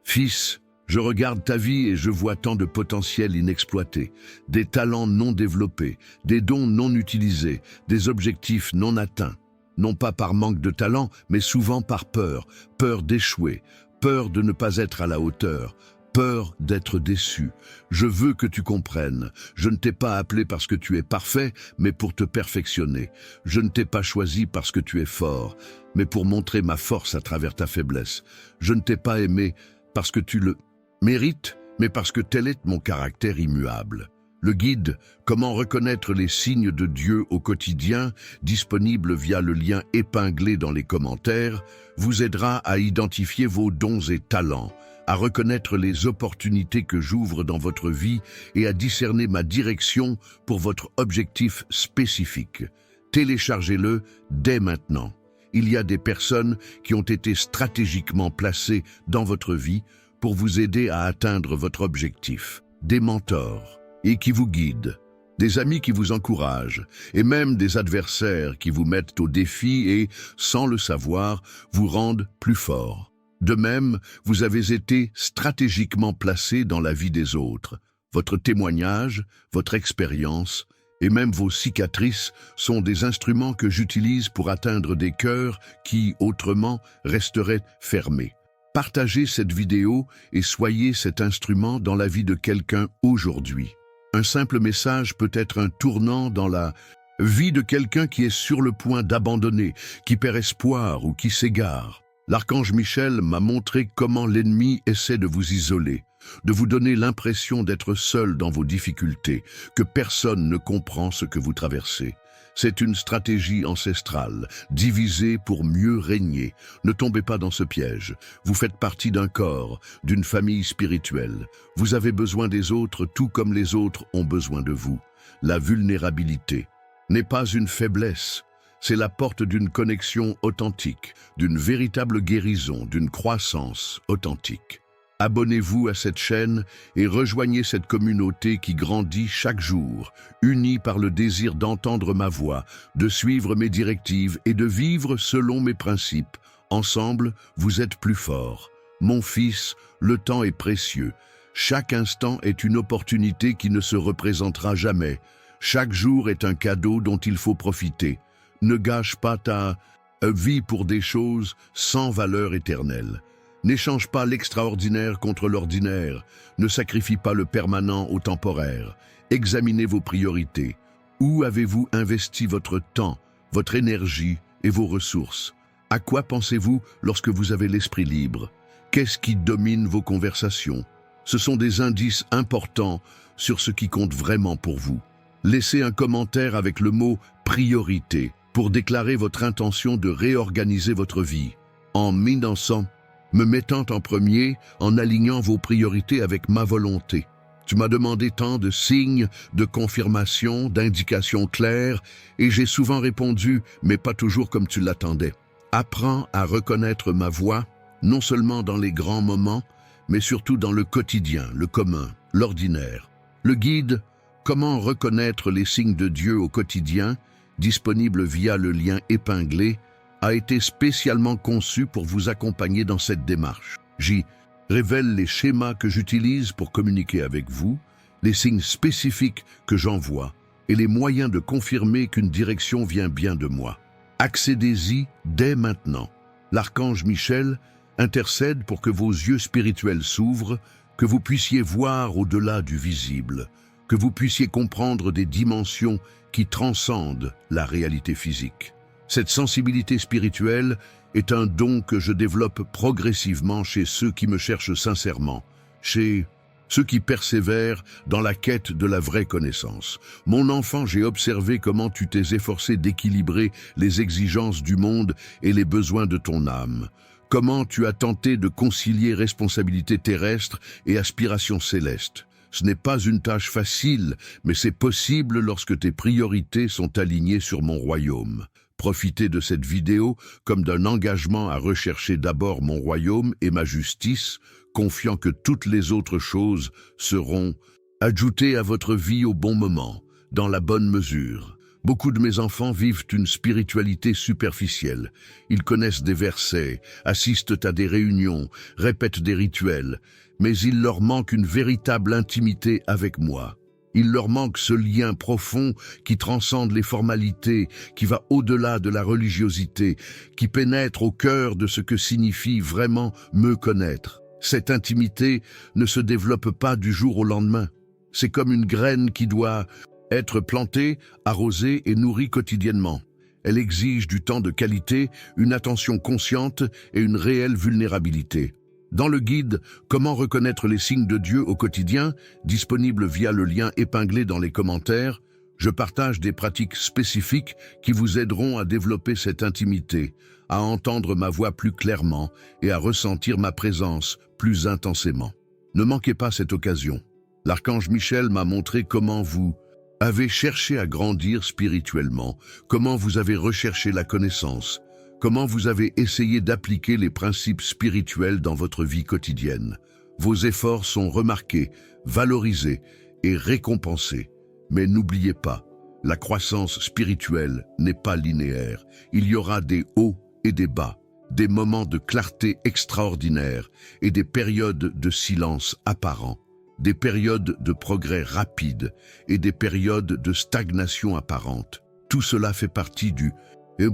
fils, je regarde ta vie et je vois tant de potentiel inexploité, des talents non développés, des dons non utilisés, des objectifs non atteints. Non pas par manque de talent, mais souvent par peur, peur d'échouer, peur de ne pas être à la hauteur, peur d'être déçu. Je veux que tu comprennes, je ne t'ai pas appelé parce que tu es parfait, mais pour te perfectionner. Je ne t'ai pas choisi parce que tu es fort, mais pour montrer ma force à travers ta faiblesse. Je ne t'ai pas aimé parce que tu le mérites, mais parce que tel est mon caractère immuable. Le guide « Comment reconnaître les signes de Dieu au quotidien » disponible via le lien épinglé dans les commentaires, vous aidera à identifier vos dons et talents, à reconnaître les opportunités que j'ouvre dans votre vie et à discerner ma direction pour votre objectif spécifique. Téléchargez-le dès maintenant. Il y a des personnes qui ont été stratégiquement placées dans votre vie pour vous aider à atteindre votre objectif. Des mentors et qui vous guident, des amis qui vous encouragent et même des adversaires qui vous mettent au défi et, sans le savoir, vous rendent plus fort. De même, vous avez été stratégiquement placé dans la vie des autres. Votre témoignage, votre expérience et même vos cicatrices sont des instruments que j'utilise pour atteindre des cœurs qui, autrement, resteraient fermés. Partagez cette vidéo et soyez cet instrument dans la vie de quelqu'un aujourd'hui. Un simple message peut être un tournant dans la vie de quelqu'un qui est sur le point d'abandonner, qui perd espoir ou qui s'égare. L'archange Michel m'a montré comment l'ennemi essaie de vous isoler, de vous donner l'impression d'être seul dans vos difficultés, que personne ne comprend ce que vous traversez. C'est une stratégie ancestrale, diviser pour mieux régner. Ne tombez pas dans ce piège. Vous faites partie d'un corps, d'une famille spirituelle. Vous avez besoin des autres tout comme les autres ont besoin de vous. La vulnérabilité n'est pas une faiblesse. C'est la porte d'une connexion authentique, d'une véritable guérison, d'une croissance authentique. Abonnez-vous à cette chaîne et rejoignez cette communauté qui grandit chaque jour, unie par le désir d'entendre ma voix, de suivre mes directives et de vivre selon mes principes. Ensemble, vous êtes plus forts. Mon fils, le temps est précieux. Chaque instant est une opportunité qui ne se représentera jamais. Chaque jour est un cadeau dont il faut profiter. Ne gâche pas ta vie pour des choses sans valeur éternelle. N'échange pas l'extraordinaire contre l'ordinaire. Ne sacrifie pas le permanent au temporaire. Examinez vos priorités. Où avez-vous investi votre temps, votre énergie et vos ressources? À quoi pensez-vous lorsque vous avez l'esprit libre? Qu'est-ce qui domine vos conversations? Ce sont des indices importants sur ce qui compte vraiment pour vous. Laissez un commentaire avec le mot « priorité » pour déclarer votre intention de réorganiser votre vie. En me mettant en premier, en alignant vos priorités avec ma volonté. Tu m'as demandé tant de signes, de confirmations, d'indications claires, et j'ai souvent répondu, mais pas toujours comme tu l'attendais. Apprends à reconnaître ma voix, non seulement dans les grands moments, mais surtout dans le quotidien, le commun, l'ordinaire. Le guide « Comment reconnaître les signes de Dieu au quotidien » disponible via le lien épinglé, a été spécialement conçu pour vous accompagner dans cette démarche. J'y révèle les schémas que j'utilise pour communiquer avec vous, les signes spécifiques que j'envoie et les moyens de confirmer qu'une direction vient bien de moi. Accédez-y dès maintenant. L'archange Michel intercède pour que vos yeux spirituels s'ouvrent, que vous puissiez voir au-delà du visible, que vous puissiez comprendre des dimensions qui transcendent la réalité physique. Cette sensibilité spirituelle est un don que je développe progressivement chez ceux qui me cherchent sincèrement, chez ceux qui persévèrent dans la quête de la vraie connaissance. Mon enfant, j'ai observé comment tu t'es efforcé d'équilibrer les exigences du monde et les besoins de ton âme. Comment tu as tenté de concilier responsabilité terrestre et aspiration céleste. Ce n'est pas une tâche facile, mais c'est possible lorsque tes priorités sont alignées sur mon royaume. Profitez de cette vidéo comme d'un engagement à rechercher d'abord mon royaume et ma justice, confiant que toutes les autres choses seront ajoutées à votre vie au bon moment, dans la bonne mesure. Beaucoup de mes enfants vivent une spiritualité superficielle. Ils connaissent des versets, assistent à des réunions, répètent des rituels, mais il leur manque une véritable intimité avec moi. Il leur manque ce lien profond qui transcende les formalités, qui va au-delà de la religiosité, qui pénètre au cœur de ce que signifie vraiment me connaître. Cette intimité ne se développe pas du jour au lendemain. C'est comme une graine qui doit être plantée, arrosée et nourrie quotidiennement. Elle exige du temps de qualité, une attention consciente et une réelle vulnérabilité. Dans le guide « Comment reconnaître les signes de Dieu au quotidien », disponible via le lien épinglé dans les commentaires, je partage des pratiques spécifiques qui vous aideront à développer cette intimité, à entendre ma voix plus clairement et à ressentir ma présence plus intensément. Ne manquez pas cette occasion. L'archange Michel m'a montré comment vous avez cherché à grandir spirituellement, comment vous avez recherché la connaissance, comment vous avez essayé d'appliquer les principes spirituels dans votre vie quotidienne. Vos efforts sont remarqués, valorisés et récompensés. Mais n'oubliez pas, la croissance spirituelle n'est pas linéaire. Il y aura des hauts et des bas, des moments de clarté extraordinaire et des périodes de silence apparent, des périodes de progrès rapide et des périodes de stagnation apparente. Tout cela fait partie du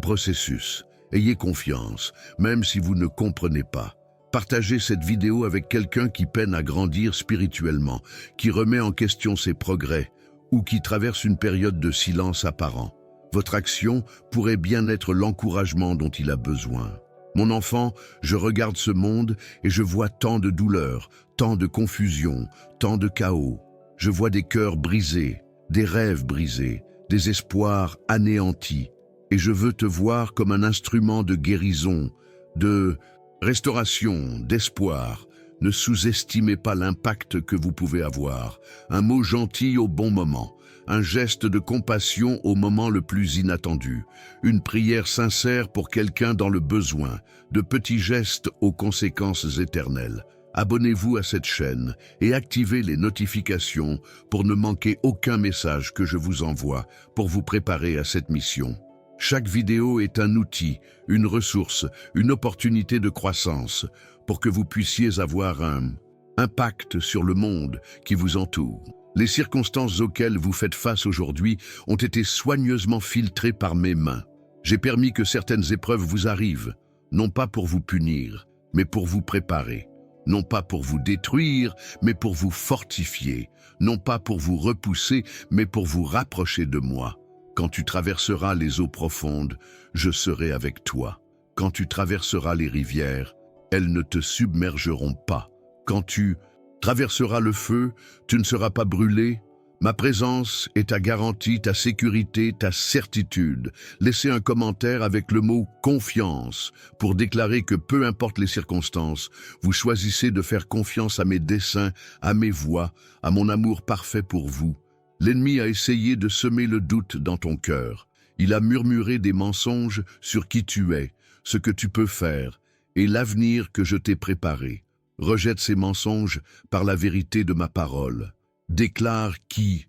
processus. Ayez confiance, même si vous ne comprenez pas. Partagez cette vidéo avec quelqu'un qui peine à grandir spirituellement, qui remet en question ses progrès ou qui traverse une période de silence apparent. Votre action pourrait bien être l'encouragement dont il a besoin. Mon enfant, je regarde ce monde et je vois tant de douleurs, tant de confusion, tant de chaos. Je vois des cœurs brisés, des rêves brisés, des espoirs anéantis. Et je veux te voir comme un instrument de guérison, de restauration, d'espoir. Ne sous-estimez pas l'impact que vous pouvez avoir. Un mot gentil au bon moment, un geste de compassion au moment le plus inattendu, une prière sincère pour quelqu'un dans le besoin, de petits gestes aux conséquences éternelles. Abonnez-vous à cette chaîne et activez les notifications pour ne manquer aucun message que je vous envoie pour vous préparer à cette mission. Chaque vidéo est un outil, une ressource, une opportunité de croissance pour que vous puissiez avoir un impact sur le monde qui vous entoure. Les circonstances auxquelles vous faites face aujourd'hui ont été soigneusement filtrées par mes mains. J'ai permis que certaines épreuves vous arrivent, non pas pour vous punir, mais pour vous préparer. Non pas pour vous détruire, mais pour vous fortifier. Non pas pour vous repousser, mais pour vous rapprocher de moi. Quand tu traverseras les eaux profondes, je serai avec toi. Quand tu traverseras les rivières, elles ne te submergeront pas. Quand tu traverseras le feu, tu ne seras pas brûlé. Ma présence est ta garantie, ta sécurité, ta certitude. Laissez un commentaire avec le mot « confiance » pour déclarer que peu importe les circonstances, vous choisissez de faire confiance à mes desseins, à mes voies, à mon amour parfait pour vous. L'ennemi a essayé de semer le doute dans ton cœur. Il a murmuré des mensonges sur qui tu es, ce que tu peux faire, et l'avenir que je t'ai préparé. Rejette ces mensonges par la vérité de ma parole. Déclare qui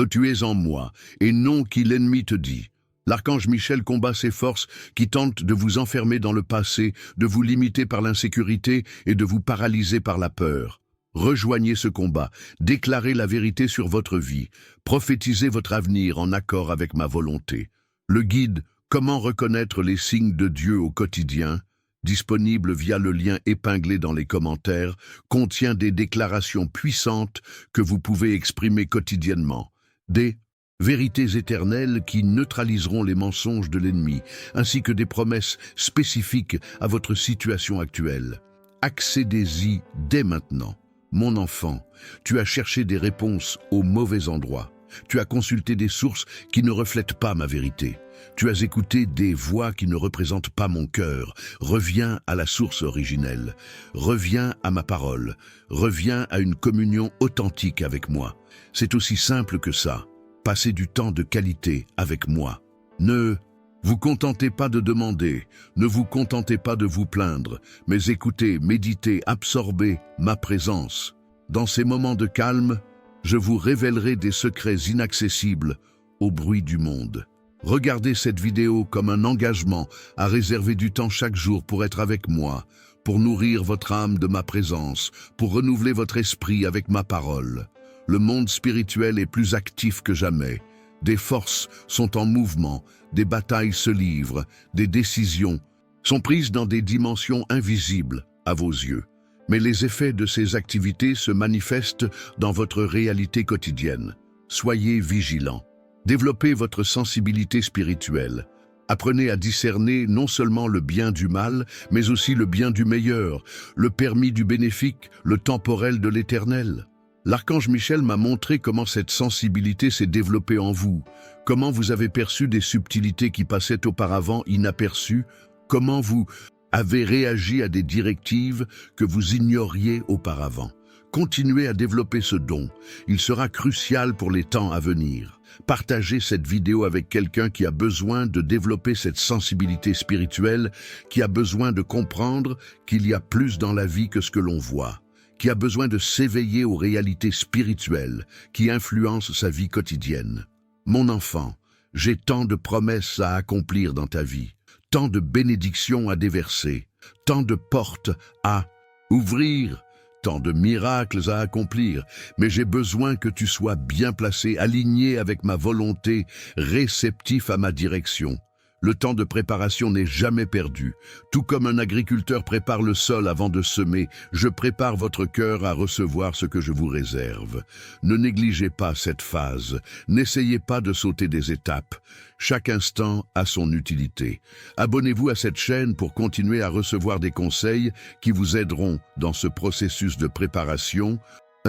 tu es en moi, et non qui l'ennemi te dit. L'archange Michel combat ces forces qui tentent de vous enfermer dans le passé, de vous limiter par l'insécurité et de vous paralyser par la peur. Rejoignez ce combat, déclarez la vérité sur votre vie, prophétisez votre avenir en accord avec ma volonté. Le guide « Comment reconnaître les signes de Dieu au quotidien » disponible via le lien épinglé dans les commentaires, contient des déclarations puissantes que vous pouvez exprimer quotidiennement. Des vérités éternelles qui neutraliseront les mensonges de l'ennemi, ainsi que des promesses spécifiques à votre situation actuelle. Accédez-y dès maintenant. Mon enfant, tu as cherché des réponses au mauvais endroit. Tu as consulté des sources qui ne reflètent pas ma vérité. Tu as écouté des voix qui ne représentent pas mon cœur. Reviens à la source originelle. Reviens à ma parole. Reviens à une communion authentique avec moi. C'est aussi simple que ça. Passez du temps de qualité avec moi. Ne vous contentez pas de demander, ne vous contentez pas de vous plaindre, mais écoutez, méditez, absorbez ma présence. Dans ces moments de calme, je vous révélerai des secrets inaccessibles au bruit du monde. Regardez cette vidéo comme un engagement à réserver du temps chaque jour pour être avec moi, pour nourrir votre âme de ma présence, pour renouveler votre esprit avec ma parole. Le monde spirituel est plus actif que jamais. Des forces sont en mouvement, des batailles se livrent, des décisions sont prises dans des dimensions invisibles à vos yeux. Mais les effets de ces activités se manifestent dans votre réalité quotidienne. Soyez vigilants. Développez votre sensibilité spirituelle. Apprenez à discerner non seulement le bien du mal, mais aussi le bien du meilleur, le permis du bénéfique, le temporel de l'éternel. L'archange Michel m'a montré comment cette sensibilité s'est développée en vous, comment vous avez perçu des subtilités qui passaient auparavant inaperçues, comment vous avez réagi à des directives que vous ignoriez auparavant. Continuez à développer ce don, il sera crucial pour les temps à venir. Partagez cette vidéo avec quelqu'un qui a besoin de développer cette sensibilité spirituelle, qui a besoin de comprendre qu'il y a plus dans la vie que ce que l'on voit, qui a besoin de s'éveiller aux réalités spirituelles qui influencent sa vie quotidienne. Mon enfant, j'ai tant de promesses à accomplir dans ta vie, tant de bénédictions à déverser, tant de portes à ouvrir, tant de miracles à accomplir, mais j'ai besoin que tu sois bien placé, aligné avec ma volonté, réceptif à ma direction. Le temps de préparation n'est jamais perdu. Tout comme un agriculteur prépare le sol avant de semer, je prépare votre cœur à recevoir ce que je vous réserve. Ne négligez pas cette phase. N'essayez pas de sauter des étapes. Chaque instant a son utilité. Abonnez-vous à cette chaîne pour continuer à recevoir des conseils qui vous aideront dans ce processus de préparation,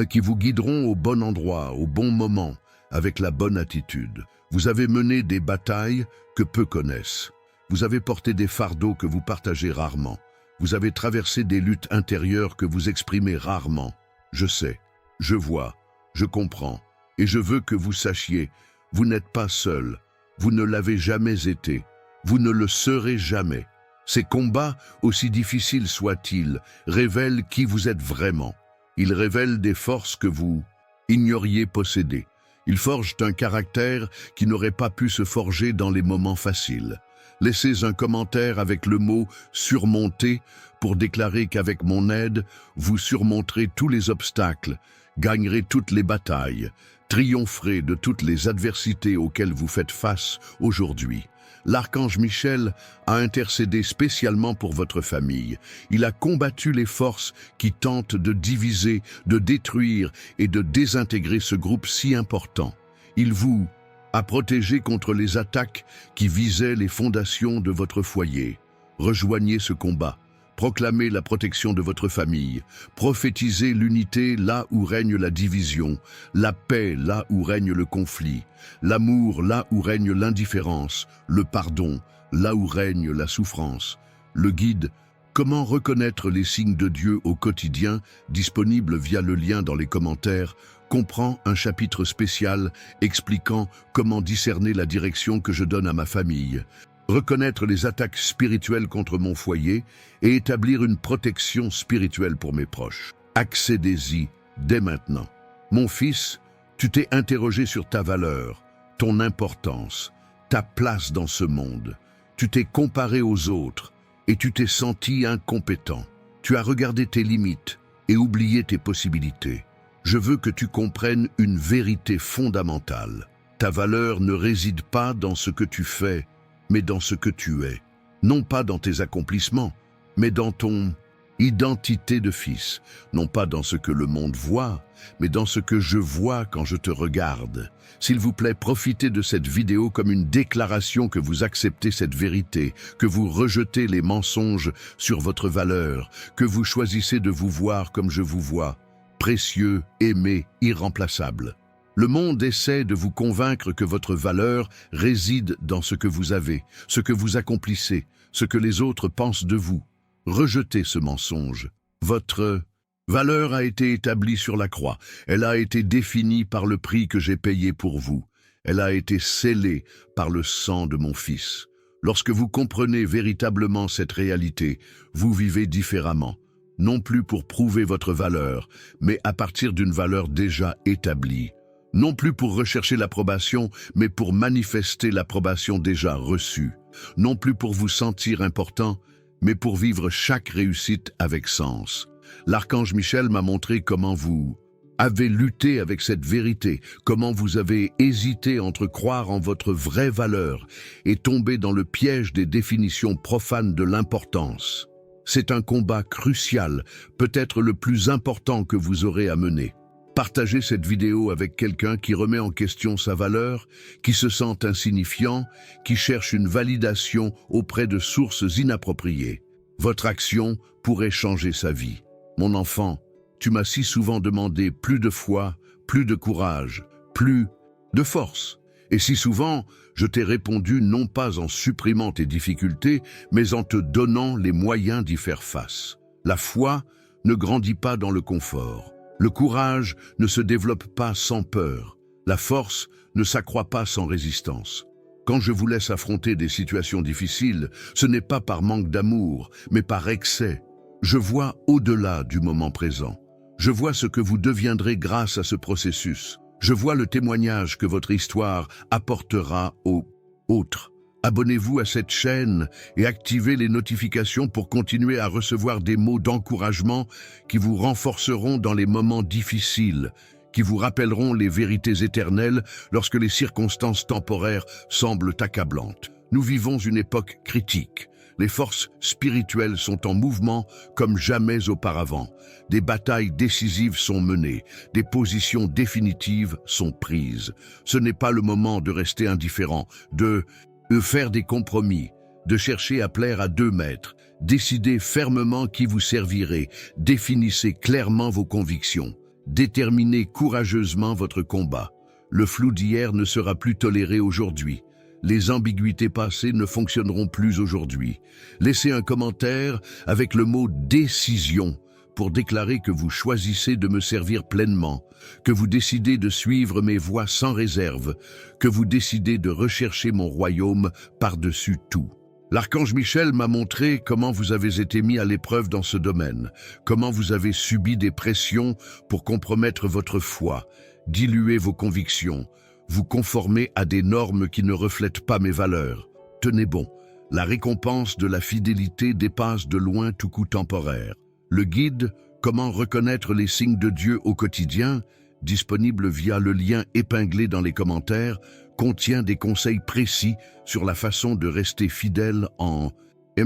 qui vous guideront au bon endroit, au bon moment, avec la bonne attitude. Vous avez mené des batailles que peu connaissent. Vous avez porté des fardeaux que vous partagez rarement. Vous avez traversé des luttes intérieures que vous exprimez rarement. Je sais, je vois, je comprends, et je veux que vous sachiez, vous n'êtes pas seul, vous ne l'avez jamais été, vous ne le serez jamais. Ces combats, aussi difficiles soient-ils, révèlent qui vous êtes vraiment. Ils révèlent des forces que vous ignoriez posséder. Ils forgent un caractère qui n'aurait pas pu se forger dans les moments faciles. Laissez un commentaire avec le mot « surmonter » pour déclarer qu'avec mon aide, vous surmonterez tous les obstacles, gagnerez toutes les batailles, triompherez de toutes les adversités auxquelles vous faites face aujourd'hui. L'archange Michel a intercédé spécialement pour votre famille. Il a combattu les forces qui tentent de diviser, de détruire et de désintégrer ce groupe si important. Il vous a protégé contre les attaques qui visaient les fondations de votre foyer. Rejoignez ce combat. Proclamez la protection de votre famille, prophétisez l'unité là où règne la division, la paix là où règne le conflit, l'amour là où règne l'indifférence, le pardon là où règne la souffrance. Le guide « Comment reconnaître les signes de Dieu au quotidien » disponible via le lien dans les commentaires, comprend un chapitre spécial expliquant comment discerner la direction que je donne à ma famille, reconnaître les attaques spirituelles contre mon foyer et établir une protection spirituelle pour mes proches. Accédez-y dès maintenant. Mon fils, tu t'es interrogé sur ta valeur, ton importance, ta place dans ce monde. Tu t'es comparé aux autres et tu t'es senti incompétent. Tu as regardé tes limites et oublié tes possibilités. Je veux que tu comprennes une vérité fondamentale. Ta valeur ne réside pas dans ce que tu fais, mais dans ce que tu es. Non pas dans tes accomplissements, mais dans ton identité de fils. Non pas dans ce que le monde voit, mais dans ce que je vois quand je te regarde. S'il vous plaît, profitez de cette vidéo comme une déclaration que vous acceptez cette vérité, que vous rejetez les mensonges sur votre valeur, que vous choisissez de vous voir comme je vous vois. précieux, aimé, irremplaçable. Le monde essaie de vous convaincre que votre valeur réside dans ce que vous avez, ce que vous accomplissez, ce que les autres pensent de vous. Rejetez ce mensonge. Votre valeur a été établie sur la croix. Elle a été définie par le prix que j'ai payé pour vous. Elle a été scellée par le sang de mon Fils. Lorsque vous comprenez véritablement cette réalité, vous vivez différemment. Non plus pour prouver votre valeur, mais à partir d'une valeur déjà établie. Non plus pour rechercher l'approbation, mais pour manifester l'approbation déjà reçue. Non plus pour vous sentir important, mais pour vivre chaque réussite avec sens. L'archange Michel m'a montré comment vous avez lutté avec cette vérité, comment vous avez hésité entre croire en votre vraie valeur et tomber dans le piège des définitions profanes de l'importance. C'est un combat crucial, peut-être le plus important que vous aurez à mener. Partagez cette vidéo avec quelqu'un qui remet en question sa valeur, qui se sent insignifiant, qui cherche une validation auprès de sources inappropriées. Votre action pourrait changer sa vie. Mon enfant, tu m'as si souvent demandé plus de foi, plus de courage, plus de force. Et si souvent, je t'ai répondu non pas en supprimant tes difficultés, mais en te donnant les moyens d'y faire face. La foi ne grandit pas dans le confort. Le courage ne se développe pas sans peur. La force ne s'accroît pas sans résistance. Quand je vous laisse affronter des situations difficiles, ce n'est pas par manque d'amour, mais par excès. Je vois au-delà du moment présent. Je vois ce que vous deviendrez grâce à ce processus. Je vois le témoignage que votre histoire apportera aux autres. Abonnez-vous à cette chaîne et activez les notifications pour continuer à recevoir des mots d'encouragement qui vous renforceront dans les moments difficiles, qui vous rappelleront les vérités éternelles lorsque les circonstances temporaires semblent accablantes. Nous vivons une époque critique. Les forces spirituelles sont en mouvement comme jamais auparavant. Des batailles décisives sont menées, des positions définitives sont prises. Ce n'est pas le moment de rester indifférent, de faire des compromis, de chercher à plaire à 2 maîtres. Décidez fermement qui vous servirez, définissez clairement vos convictions, déterminez courageusement votre combat. Le flou d'hier ne sera plus toléré aujourd'hui. Les ambiguïtés passées ne fonctionneront plus aujourd'hui. Laissez un commentaire avec le mot « décision » pour déclarer que vous choisissez de me servir pleinement, que vous décidez de suivre mes voies sans réserve, que vous décidez de rechercher mon royaume par-dessus tout. L'archange Michel m'a montré comment vous avez été mis à l'épreuve dans ce domaine, comment vous avez subi des pressions pour compromettre votre foi, diluer vos convictions, vous conformer à des normes qui ne reflètent pas mes valeurs. Tenez bon, la récompense de la fidélité dépasse de loin tout coût temporaire. Le guide « Comment reconnaître les signes de Dieu au quotidien » disponible via le lien épinglé dans les commentaires, contient des conseils précis sur la façon de rester fidèle en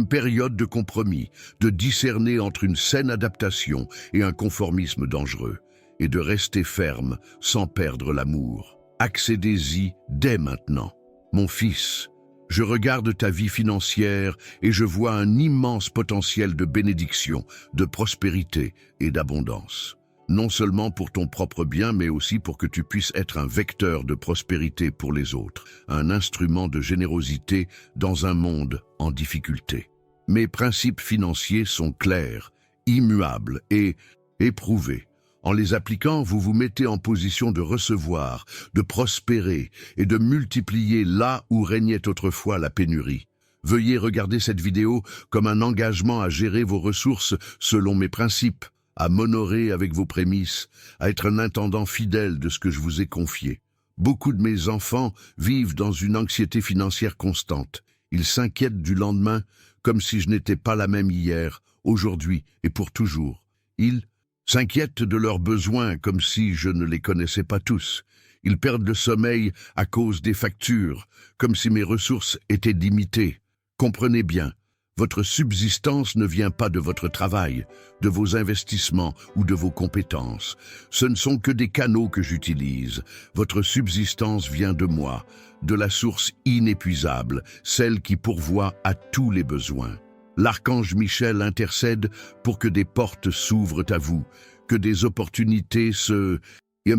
période de compromis, de discerner entre une saine adaptation et un conformisme dangereux, et de rester ferme sans perdre l'amour. Accédez-y dès maintenant. Mon fils, je regarde ta vie financière et je vois un immense potentiel de bénédiction, de prospérité et d'abondance. Non seulement pour ton propre bien, mais aussi pour que tu puisses être un vecteur de prospérité pour les autres, un instrument de générosité dans un monde en difficulté. Mes principes financiers sont clairs, immuables et éprouvés. En les appliquant, vous vous mettez en position de recevoir, de prospérer et de multiplier là où régnait autrefois la pénurie. Veuillez regarder cette vidéo comme un engagement à gérer vos ressources selon mes principes, à m'honorer avec vos prémices, à être un intendant fidèle de ce que je vous ai confié. Beaucoup de mes enfants vivent dans une anxiété financière constante. Ils s'inquiètent du lendemain comme si je n'étais pas la même hier, aujourd'hui et pour toujours. Ils s'inquiètent de leurs besoins comme si je ne les connaissais pas tous. Ils perdent le sommeil à cause des factures, comme si mes ressources étaient limitées. Comprenez bien, votre subsistance ne vient pas de votre travail, de vos investissements ou de vos compétences. Ce ne sont que des canaux que j'utilise. Votre subsistance vient de moi, de la source inépuisable, celle qui pourvoit à tous les besoins. L'archange Michel intercède pour que des portes s'ouvrent à vous, que des opportunités se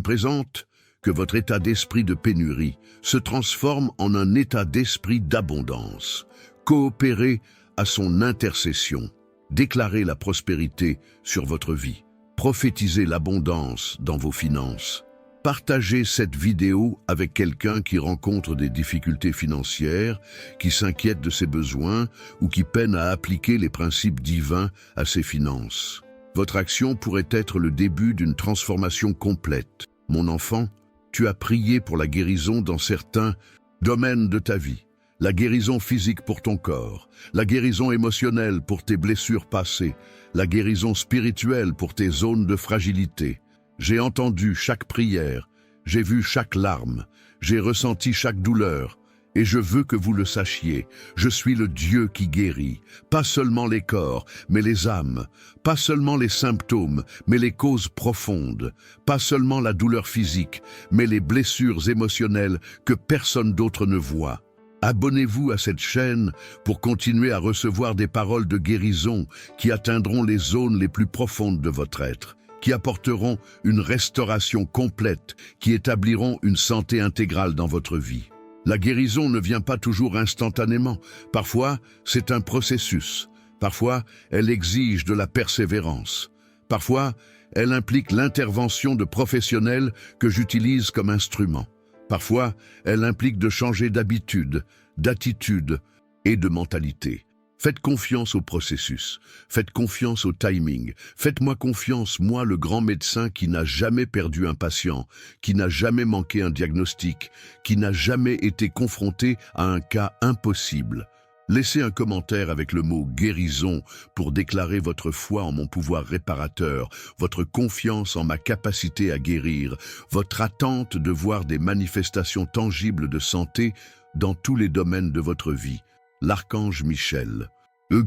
présentent, que votre état d'esprit de pénurie se transforme en un état d'esprit d'abondance. Coopérez à son intercession. Déclarez la prospérité sur votre vie. Prophétisez l'abondance dans vos finances. Partagez cette vidéo avec quelqu'un qui rencontre des difficultés financières, qui s'inquiète de ses besoins ou qui peine à appliquer les principes divins à ses finances. Votre action pourrait être le début d'une transformation complète. Mon enfant, tu as prié pour la guérison dans certains domaines de ta vie. La guérison physique pour ton corps, la guérison émotionnelle pour tes blessures passées, la guérison spirituelle pour tes zones de fragilité. J'ai entendu chaque prière, j'ai vu chaque larme, j'ai ressenti chaque douleur, et je veux que vous le sachiez, je suis le Dieu qui guérit, pas seulement les corps, mais les âmes, pas seulement les symptômes, mais les causes profondes, pas seulement la douleur physique, mais les blessures émotionnelles que personne d'autre ne voit. Abonnez-vous à cette chaîne pour continuer à recevoir des paroles de guérison qui atteindront les zones les plus profondes de votre être, qui apporteront une restauration complète, qui établiront une santé intégrale dans votre vie. La guérison ne vient pas toujours instantanément. Parfois, c'est un processus. Parfois, elle exige de la persévérance. Parfois, elle implique l'intervention de professionnels que j'utilise comme instrument. Parfois, elle implique de changer d'habitude, d'attitude et de mentalité. Faites confiance au processus, faites confiance au timing, faites-moi confiance, moi le grand médecin qui n'a jamais perdu un patient, qui n'a jamais manqué un diagnostic, qui n'a jamais été confronté à un cas impossible. Laissez un commentaire avec le mot « guérison » pour déclarer votre foi en mon pouvoir réparateur, votre confiance en ma capacité à guérir, votre attente de voir des manifestations tangibles de santé dans tous les domaines de votre vie. L'archange Michel.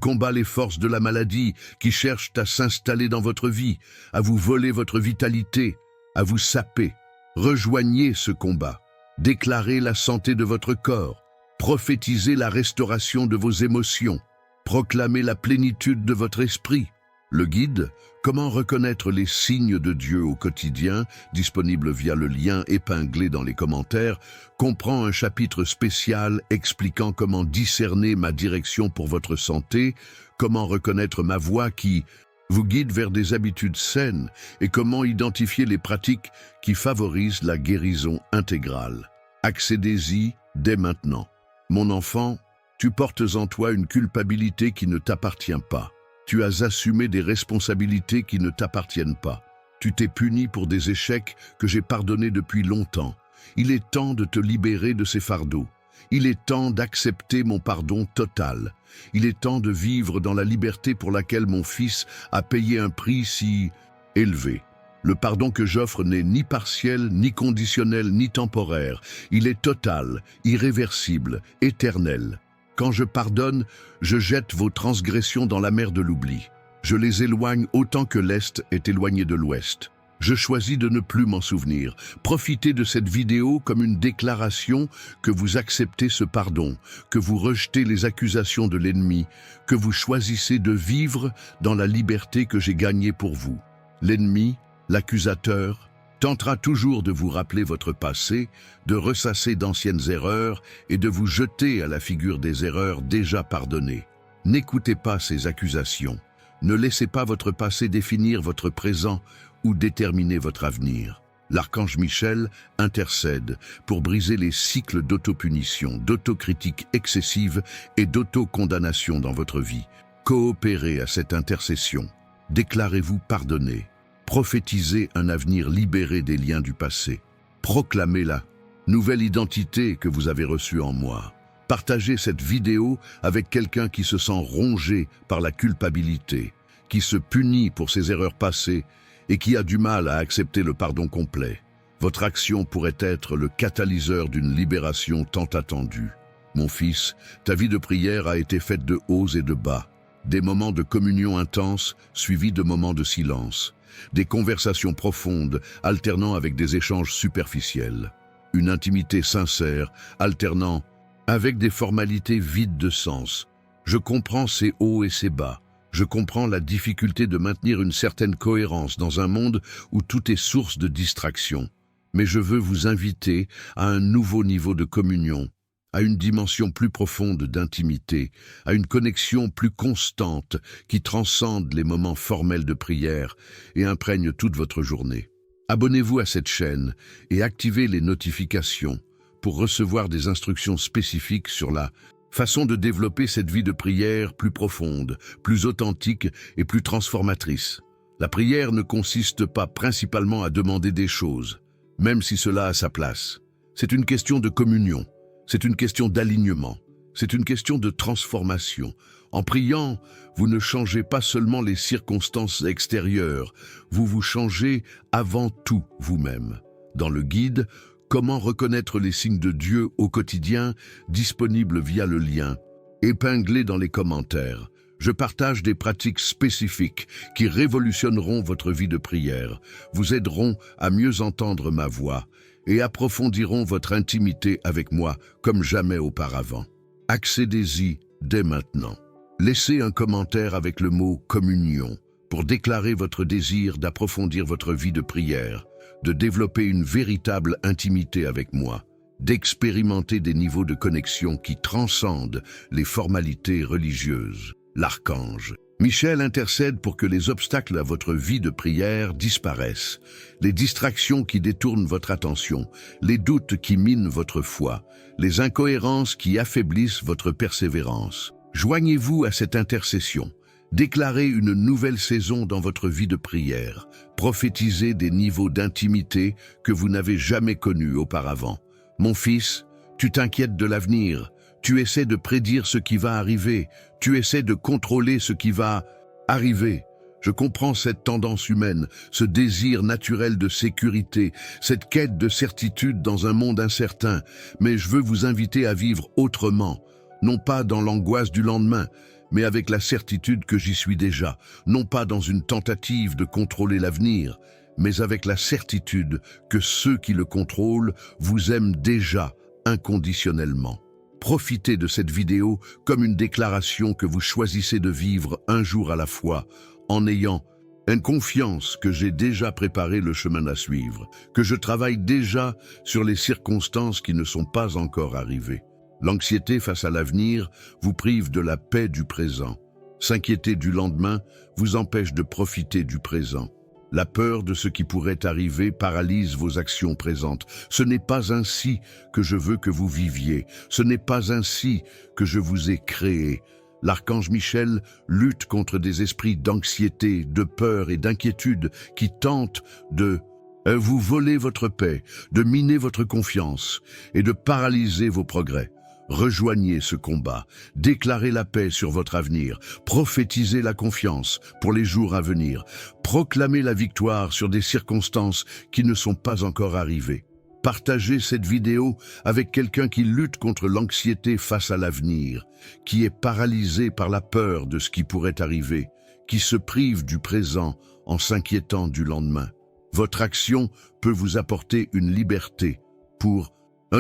Combat les forces de la maladie qui cherchent à s'installer dans votre vie, à vous voler votre vitalité, à vous saper. Rejoignez ce combat. Déclarez la santé de votre corps. Prophétisez la restauration de vos émotions. Proclamez la plénitude de votre esprit. Le guide, comment reconnaître les signes de Dieu au quotidien, disponible via le lien épinglé dans les commentaires, comprend un chapitre spécial expliquant comment discerner ma direction pour votre santé, comment reconnaître ma voix qui vous guide vers des habitudes saines et comment identifier les pratiques qui favorisent la guérison intégrale. Accédez-y dès maintenant. Mon enfant, tu portes en toi une culpabilité qui ne t'appartient pas. Tu as assumé des responsabilités qui ne t'appartiennent pas. Tu t'es puni pour des échecs que j'ai pardonnés depuis longtemps. Il est temps de te libérer de ces fardeaux. Il est temps d'accepter mon pardon total. Il est temps de vivre dans la liberté pour laquelle mon fils a payé un prix si élevé. Le pardon que j'offre n'est ni partiel, ni conditionnel, ni temporaire. Il est total, irréversible, éternel. Quand je pardonne, je jette vos transgressions dans la mer de l'oubli. Je les éloigne autant que l'Est est éloigné de l'Ouest. Je choisis de ne plus m'en souvenir. Profitez de cette vidéo comme une déclaration que vous acceptez ce pardon, que vous rejetez les accusations de l'ennemi, que vous choisissez de vivre dans la liberté que j'ai gagnée pour vous. L'ennemi, l'accusateur, tentera toujours de vous rappeler votre passé, de ressasser d'anciennes erreurs et de vous jeter à la figure des erreurs déjà pardonnées. N'écoutez pas ces accusations. Ne laissez pas votre passé définir votre présent ou déterminer votre avenir. L'archange Michel intercède pour briser les cycles d'autopunition, d'autocritique excessive et d'autocondamnation dans votre vie. Coopérez à cette intercession. Déclarez-vous pardonné. Prophétisez un avenir libéré des liens du passé. Proclamez la nouvelle identité que vous avez reçue en moi. Partagez cette vidéo avec quelqu'un qui se sent rongé par la culpabilité, qui se punit pour ses erreurs passées et qui a du mal à accepter le pardon complet. Votre action pourrait être le catalyseur d'une libération tant attendue. Mon fils, ta vie de prière a été faite de hauts et de bas, des moments de communion intense suivis de moments de silence. Des conversations profondes alternant avec des échanges superficiels, une intimité sincère alternant avec des formalités vides de sens. Je comprends ces hauts et ces bas. Je comprends la difficulté de maintenir une certaine cohérence dans un monde où tout est source de distraction. Mais je veux vous inviter à un nouveau niveau de communion, à une dimension plus profonde d'intimité, à une connexion plus constante qui transcende les moments formels de prière et imprègne toute votre journée. Abonnez-vous à cette chaîne et activez les notifications pour recevoir des instructions spécifiques sur la façon de développer cette vie de prière plus profonde, plus authentique et plus transformatrice. La prière ne consiste pas principalement à demander des choses, même si cela a sa place. C'est une question de communion, c'est une question d'alignement, c'est une question de transformation. En priant, vous ne changez pas seulement les circonstances extérieures, vous vous changez avant tout vous-même. Dans le guide « Comment reconnaître les signes de Dieu au quotidien » disponible via le lien, épinglé dans les commentaires, je partage des pratiques spécifiques qui révolutionneront votre vie de prière, vous aideront à mieux entendre ma voix et approfondiront votre intimité avec moi comme jamais auparavant. Accédez-y dès maintenant. Laissez un commentaire avec le mot « communion » pour déclarer votre désir d'approfondir votre vie de prière, de développer une véritable intimité avec moi, d'expérimenter des niveaux de connexion qui transcendent les formalités religieuses. L'archange Michel intercède pour que les obstacles à votre vie de prière disparaissent, les distractions qui détournent votre attention, les doutes qui minent votre foi, les incohérences qui affaiblissent votre persévérance. Joignez-vous à cette intercession. Déclarez une nouvelle saison dans votre vie de prière. Prophétisez des niveaux d'intimité que vous n'avez jamais connus auparavant. Mon fils, tu t'inquiètes de l'avenir. Tu essaies de prédire ce qui va arriver. Tu essaies de contrôler ce qui va arriver. Je comprends cette tendance humaine, ce désir naturel de sécurité, cette quête de certitude dans un monde incertain. Mais je veux vous inviter à vivre autrement, non pas dans l'angoisse du lendemain, mais avec la certitude que j'y suis déjà, non pas dans une tentative de contrôler l'avenir, mais avec la certitude que ceux qui le contrôlent vous aiment déjà inconditionnellement. Profitez de cette vidéo comme une déclaration que vous choisissez de vivre un jour à la fois, en ayant une confiance que j'ai déjà préparé le chemin à suivre, que je travaille déjà sur les circonstances qui ne sont pas encore arrivées. L'anxiété face à l'avenir vous prive de la paix du présent. S'inquiéter du lendemain vous empêche de profiter du présent. La peur de ce qui pourrait arriver paralyse vos actions présentes. Ce n'est pas ainsi que je veux que vous viviez. Ce n'est pas ainsi que je vous ai créé. L'archange Michel lutte contre des esprits d'anxiété, de peur et d'inquiétude qui tentent de vous voler votre paix, de miner votre confiance et de paralyser vos progrès. Rejoignez ce combat, déclarez la paix sur votre avenir, prophétisez la confiance pour les jours à venir, proclamez la victoire sur des circonstances qui ne sont pas encore arrivées. Partagez cette vidéo avec quelqu'un qui lutte contre l'anxiété face à l'avenir, qui est paralysé par la peur de ce qui pourrait arriver, qui se prive du présent en s'inquiétant du lendemain. Votre action peut vous apporter une liberté pour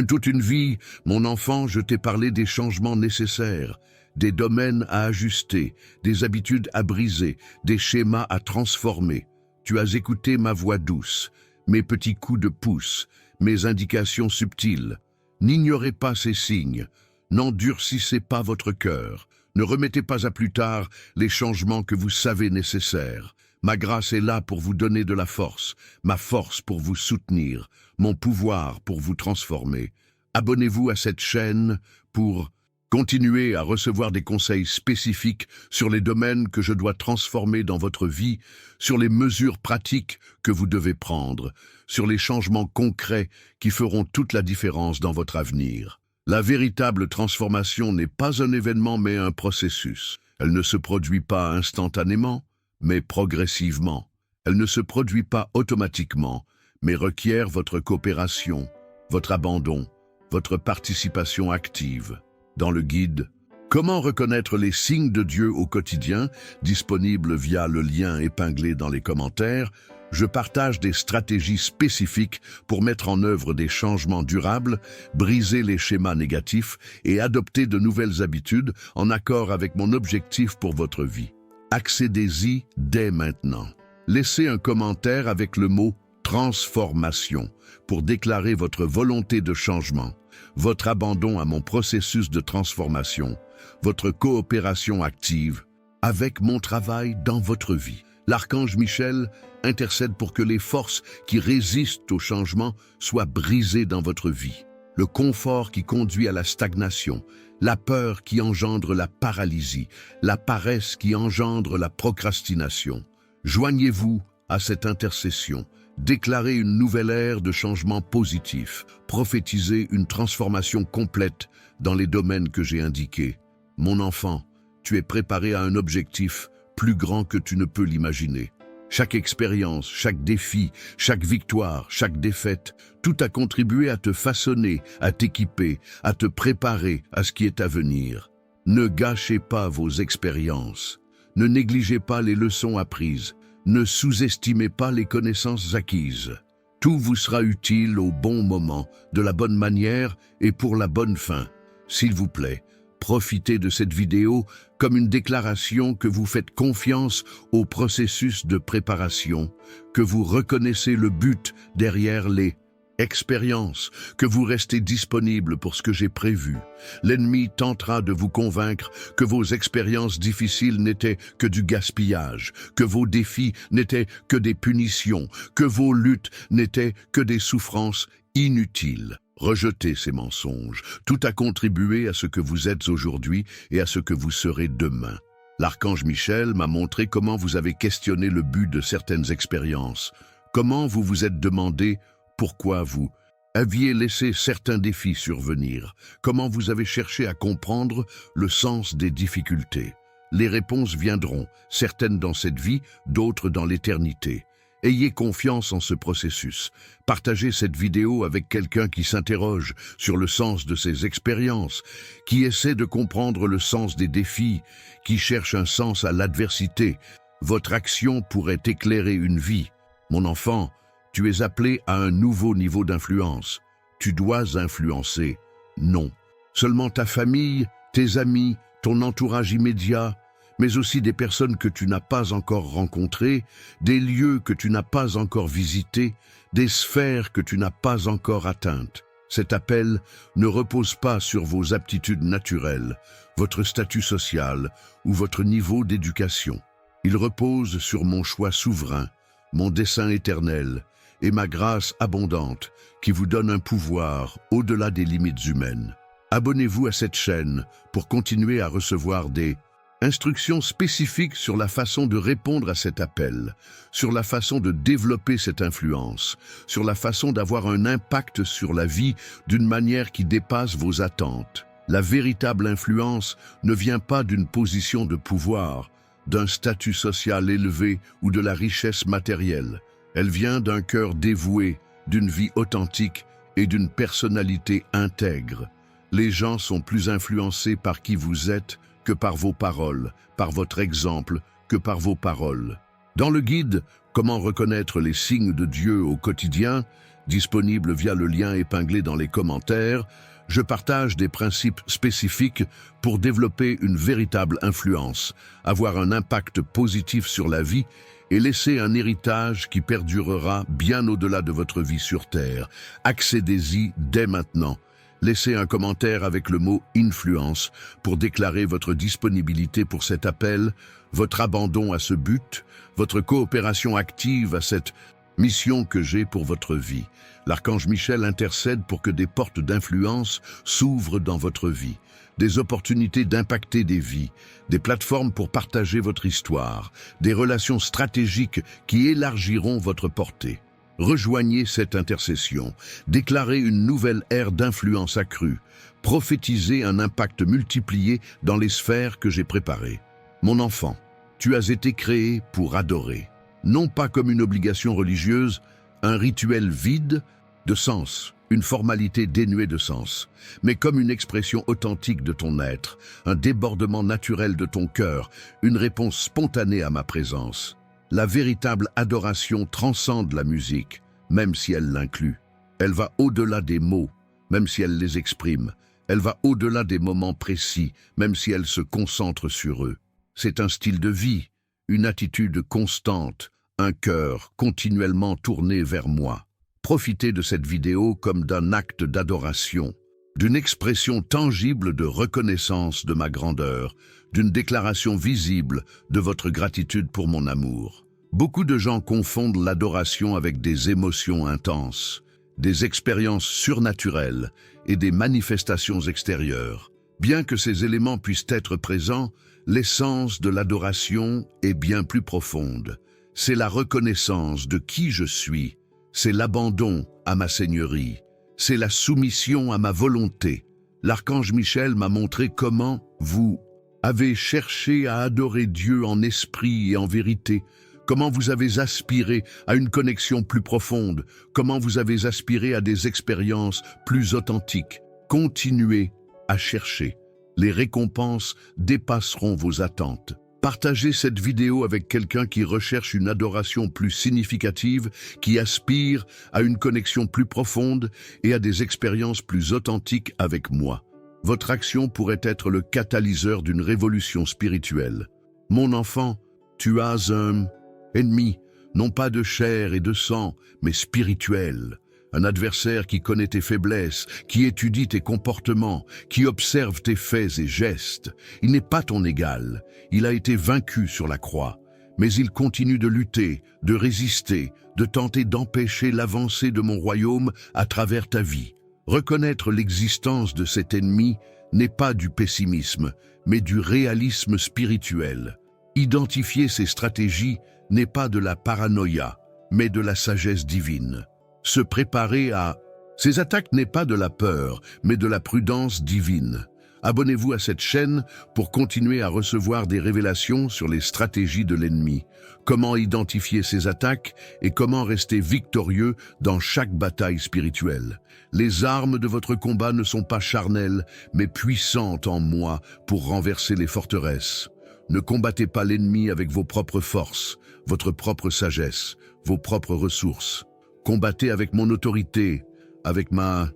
toute une vie, mon enfant, je t'ai parlé des changements nécessaires, des domaines à ajuster, des habitudes à briser, des schémas à transformer. Tu as écouté ma voix douce, mes petits coups de pouce, mes indications subtiles. N'ignorez pas ces signes, n'endurcissez pas votre cœur, ne remettez pas à plus tard les changements que vous savez nécessaires. Ma grâce est là pour vous donner de la force, ma force pour vous soutenir, mon pouvoir pour vous transformer. Abonnez-vous à cette chaîne pour continuer à recevoir des conseils spécifiques sur les domaines que je dois transformer dans votre vie, sur les mesures pratiques que vous devez prendre, sur les changements concrets qui feront toute la différence dans votre avenir. La véritable transformation n'est pas un événement mais un processus. Elle ne se produit pas instantanément, mais progressivement. Elle ne se produit pas automatiquement, mais requiert votre coopération, votre abandon, votre participation active. Dans le guide « Comment reconnaître les signes de Dieu au quotidien » disponible via le lien épinglé dans les commentaires, je partage des stratégies spécifiques pour mettre en œuvre des changements durables, briser les schémas négatifs et adopter de nouvelles habitudes en accord avec mon objectif pour votre vie. Accédez-y dès maintenant. Laissez un commentaire avec le mot « transformation » pour déclarer votre volonté de changement, votre abandon à mon processus de transformation, votre coopération active avec mon travail dans votre vie. L'archange Michel intercède pour que les forces qui résistent au changement soient brisées dans votre vie. Le confort qui conduit à la stagnation, la peur qui engendre la paralysie, la paresse qui engendre la procrastination. Joignez-vous à cette intercession. Déclarez une nouvelle ère de changement positif. Prophétisez une transformation complète dans les domaines que j'ai indiqués. Mon enfant, tu es préparé à un objectif plus grand que tu ne peux l'imaginer. Chaque expérience, chaque défi, chaque victoire, chaque défaite, tout a contribué à te façonner, à t'équiper, à te préparer à ce qui est à venir. Ne gâchez pas vos expériences. Ne négligez pas les leçons apprises. Ne sous-estimez pas les connaissances acquises. Tout vous sera utile au bon moment, de la bonne manière et pour la bonne fin. S'il vous plaît, profitez de cette vidéo comme une déclaration que vous faites confiance au processus de préparation, que vous reconnaissez le but derrière les expériences, que vous restez disponible pour ce que j'ai prévu. L'ennemi tentera de vous convaincre que vos expériences difficiles n'étaient que du gaspillage, que vos défis n'étaient que des punitions, que vos luttes n'étaient que des souffrances inutiles. Rejetez ces mensonges. Tout a contribué à ce que vous êtes aujourd'hui et à ce que vous serez demain. L'archange Michel m'a montré comment vous avez questionné le but de certaines expériences, comment vous vous êtes demandé pourquoi vous aviez laissé certains défis survenir, comment vous avez cherché à comprendre le sens des difficultés. Les réponses viendront, certaines dans cette vie, d'autres dans l'éternité. Ayez confiance en ce processus. Partagez cette vidéo avec quelqu'un qui s'interroge sur le sens de ses expériences, qui essaie de comprendre le sens des défis, qui cherche un sens à l'adversité. Votre action pourrait éclairer une vie. Mon enfant, tu es appelé à un nouveau niveau d'influence. Tu dois influencer. Non. Seulement ta famille, tes amis, ton entourage immédiat, mais aussi des personnes que tu n'as pas encore rencontrées, des lieux que tu n'as pas encore visités, des sphères que tu n'as pas encore atteintes. Cet appel ne repose pas sur vos aptitudes naturelles, votre statut social ou votre niveau d'éducation. Il repose sur mon choix souverain, mon dessein éternel et ma grâce abondante qui vous donne un pouvoir au-delà des limites humaines. Abonnez-vous à cette chaîne pour continuer à recevoir des instructions spécifiques sur la façon de répondre à cet appel, sur la façon de développer cette influence, sur la façon d'avoir un impact sur la vie d'une manière qui dépasse vos attentes. La véritable influence ne vient pas d'une position de pouvoir, d'un statut social élevé ou de la richesse matérielle. Elle vient d'un cœur dévoué, d'une vie authentique et d'une personnalité intègre. Les gens sont plus influencés par qui vous êtes que par vos paroles, par votre exemple que par vos paroles. Dans le guide « Comment reconnaître les signes de Dieu au quotidien », disponible via le lien épinglé dans les commentaires, je partage des principes spécifiques pour développer une véritable influence, avoir un impact positif sur la vie et laisser un héritage qui perdurera bien au-delà de votre vie sur Terre. Accédez-y dès maintenant. Laissez un commentaire avec le mot « influence » pour déclarer votre disponibilité pour cet appel, votre abandon à ce but, votre coopération active à cette mission que j'ai pour votre vie. L'archange Michel intercède pour que des portes d'influence s'ouvrent dans votre vie, des opportunités d'impacter des vies, des plateformes pour partager votre histoire, des relations stratégiques qui élargiront votre portée. Rejoignez cette intercession, déclarez une nouvelle ère d'influence accrue, prophétisez un impact multiplié dans les sphères que j'ai préparées. Mon enfant, tu as été créé pour adorer, non pas comme une obligation religieuse, un rituel vide de sens, une formalité dénuée de sens, mais comme une expression authentique de ton être, un débordement naturel de ton cœur, une réponse spontanée à ma présence. La véritable adoration transcende la musique, même si elle l'inclut. Elle va au-delà des mots, même si elle les exprime. Elle va au-delà des moments précis, même si elle se concentre sur eux. C'est un style de vie, une attitude constante, un cœur continuellement tourné vers moi. Profitez de cette vidéo comme d'un acte d'adoration, d'une expression tangible de reconnaissance de ma grandeur, d'une déclaration visible de votre gratitude pour mon amour. Beaucoup de gens confondent l'adoration avec des émotions intenses, des expériences surnaturelles et des manifestations extérieures. Bien que ces éléments puissent être présents, l'essence de l'adoration est bien plus profonde. C'est la reconnaissance de qui je suis, c'est l'abandon à ma seigneurie, c'est la soumission à ma volonté. L'archange Michel m'a montré comment vous avez cherché à adorer Dieu en esprit et en vérité, comment vous avez aspiré à une connexion plus profonde, comment vous avez aspiré à des expériences plus authentiques. Continuez à chercher. Les récompenses dépasseront vos attentes. Partagez cette vidéo avec quelqu'un qui recherche une adoration plus significative, qui aspire à une connexion plus profonde et à des expériences plus authentiques avec moi. Votre action pourrait être le catalyseur d'une révolution spirituelle. Mon enfant, tu as un ennemi, non pas de chair et de sang, mais spirituel. Un adversaire qui connaît tes faiblesses, qui étudie tes comportements, qui observe tes faits et gestes. Il n'est pas ton égal. Il a été vaincu sur la croix. Mais il continue de lutter, de résister, de tenter d'empêcher l'avancée de mon royaume à travers ta vie. Reconnaître l'existence de cet ennemi n'est pas du pessimisme, mais du réalisme spirituel. Identifier ses stratégies n'est pas de la paranoïa, mais de la sagesse divine. Se préparer à ces attaques n'est pas de la peur, mais de la prudence divine. Abonnez-vous à cette chaîne pour continuer à recevoir des révélations sur les stratégies de l'ennemi, comment identifier ces attaques et comment rester victorieux dans chaque bataille spirituelle. Les armes de votre combat ne sont pas charnelles, mais puissantes en moi pour renverser les forteresses. Ne combattez pas l'ennemi avec vos propres forces, votre propre sagesse, vos propres ressources. Combattez avec mon autorité, avec ma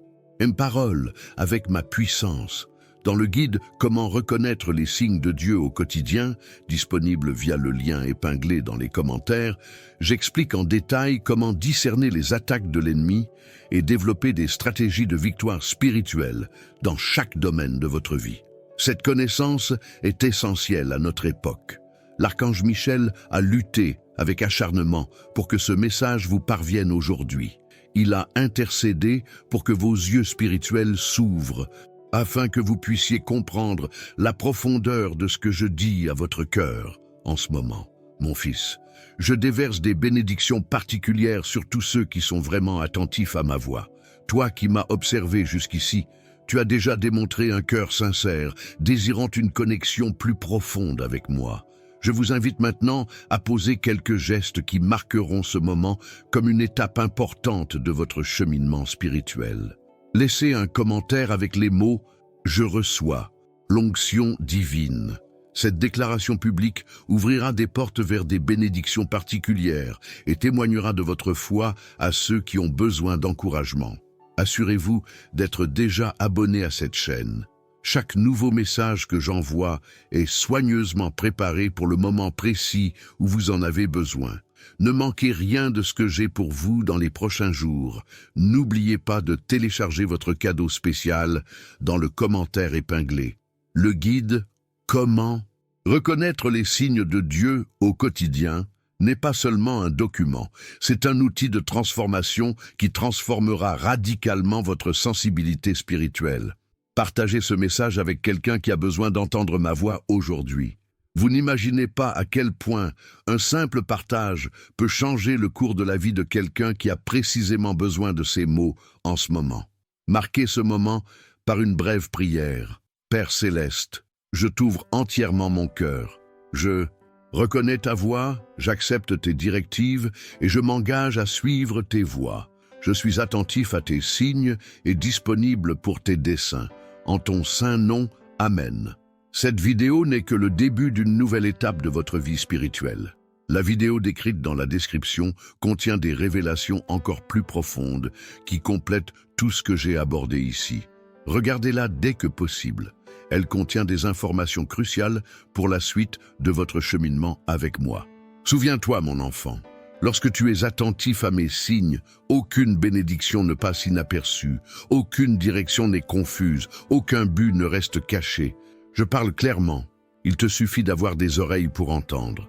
parole, avec ma puissance. Dans le guide « Comment reconnaître les signes de Dieu au quotidien », disponible via le lien épinglé dans les commentaires, j'explique en détail comment discerner les attaques de l'ennemi et développer des stratégies de victoire spirituelle dans chaque domaine de votre vie. Cette connaissance est essentielle à notre époque. L'archange Michel a lutté avec acharnement pour que ce message vous parvienne aujourd'hui. Il a intercédé pour que vos yeux spirituels s'ouvrent, afin que vous puissiez comprendre la profondeur de ce que je dis à votre cœur en ce moment. Mon fils, je déverse des bénédictions particulières sur tous ceux qui sont vraiment attentifs à ma voix. Toi qui m'as observé jusqu'ici, tu as déjà démontré un cœur sincère, désirant une connexion plus profonde avec moi. Je vous invite maintenant à poser quelques gestes qui marqueront ce moment comme une étape importante de votre cheminement spirituel. Laissez un commentaire avec les mots « Je reçois l'onction divine ». Cette déclaration publique ouvrira des portes vers des bénédictions particulières et témoignera de votre foi à ceux qui ont besoin d'encouragement. Assurez-vous d'être déjà abonné à cette chaîne. Chaque nouveau message que j'envoie est soigneusement préparé pour le moment précis où vous en avez besoin. Ne manquez rien de ce que j'ai pour vous dans les prochains jours. N'oubliez pas de télécharger votre cadeau spécial dans le commentaire épinglé. Le guide « Comment reconnaître les signes de Dieu au quotidien » n'est pas seulement un document, c'est un outil de transformation qui transformera radicalement votre sensibilité spirituelle. Partagez ce message avec quelqu'un qui a besoin d'entendre ma voix aujourd'hui. Vous n'imaginez pas à quel point un simple partage peut changer le cours de la vie de quelqu'un qui a précisément besoin de ces mots en ce moment. Marquez ce moment par une brève prière. Père céleste, je t'ouvre entièrement mon cœur. Je reconnais ta voix, j'accepte tes directives et je m'engage à suivre tes voies. Je suis attentif à tes signes et disponible pour tes desseins. En ton saint nom, Amen. Cette vidéo n'est que le début d'une nouvelle étape de votre vie spirituelle. La vidéo décrite dans la description contient des révélations encore plus profondes qui complètent tout ce que j'ai abordé ici. Regardez-la dès que possible. Elle contient des informations cruciales pour la suite de votre cheminement avec moi. Souviens-toi, mon enfant, lorsque tu es attentif à mes signes, aucune bénédiction ne passe inaperçue, aucune direction n'est confuse, aucun but ne reste caché. Je parle clairement. Il te suffit d'avoir des oreilles pour entendre.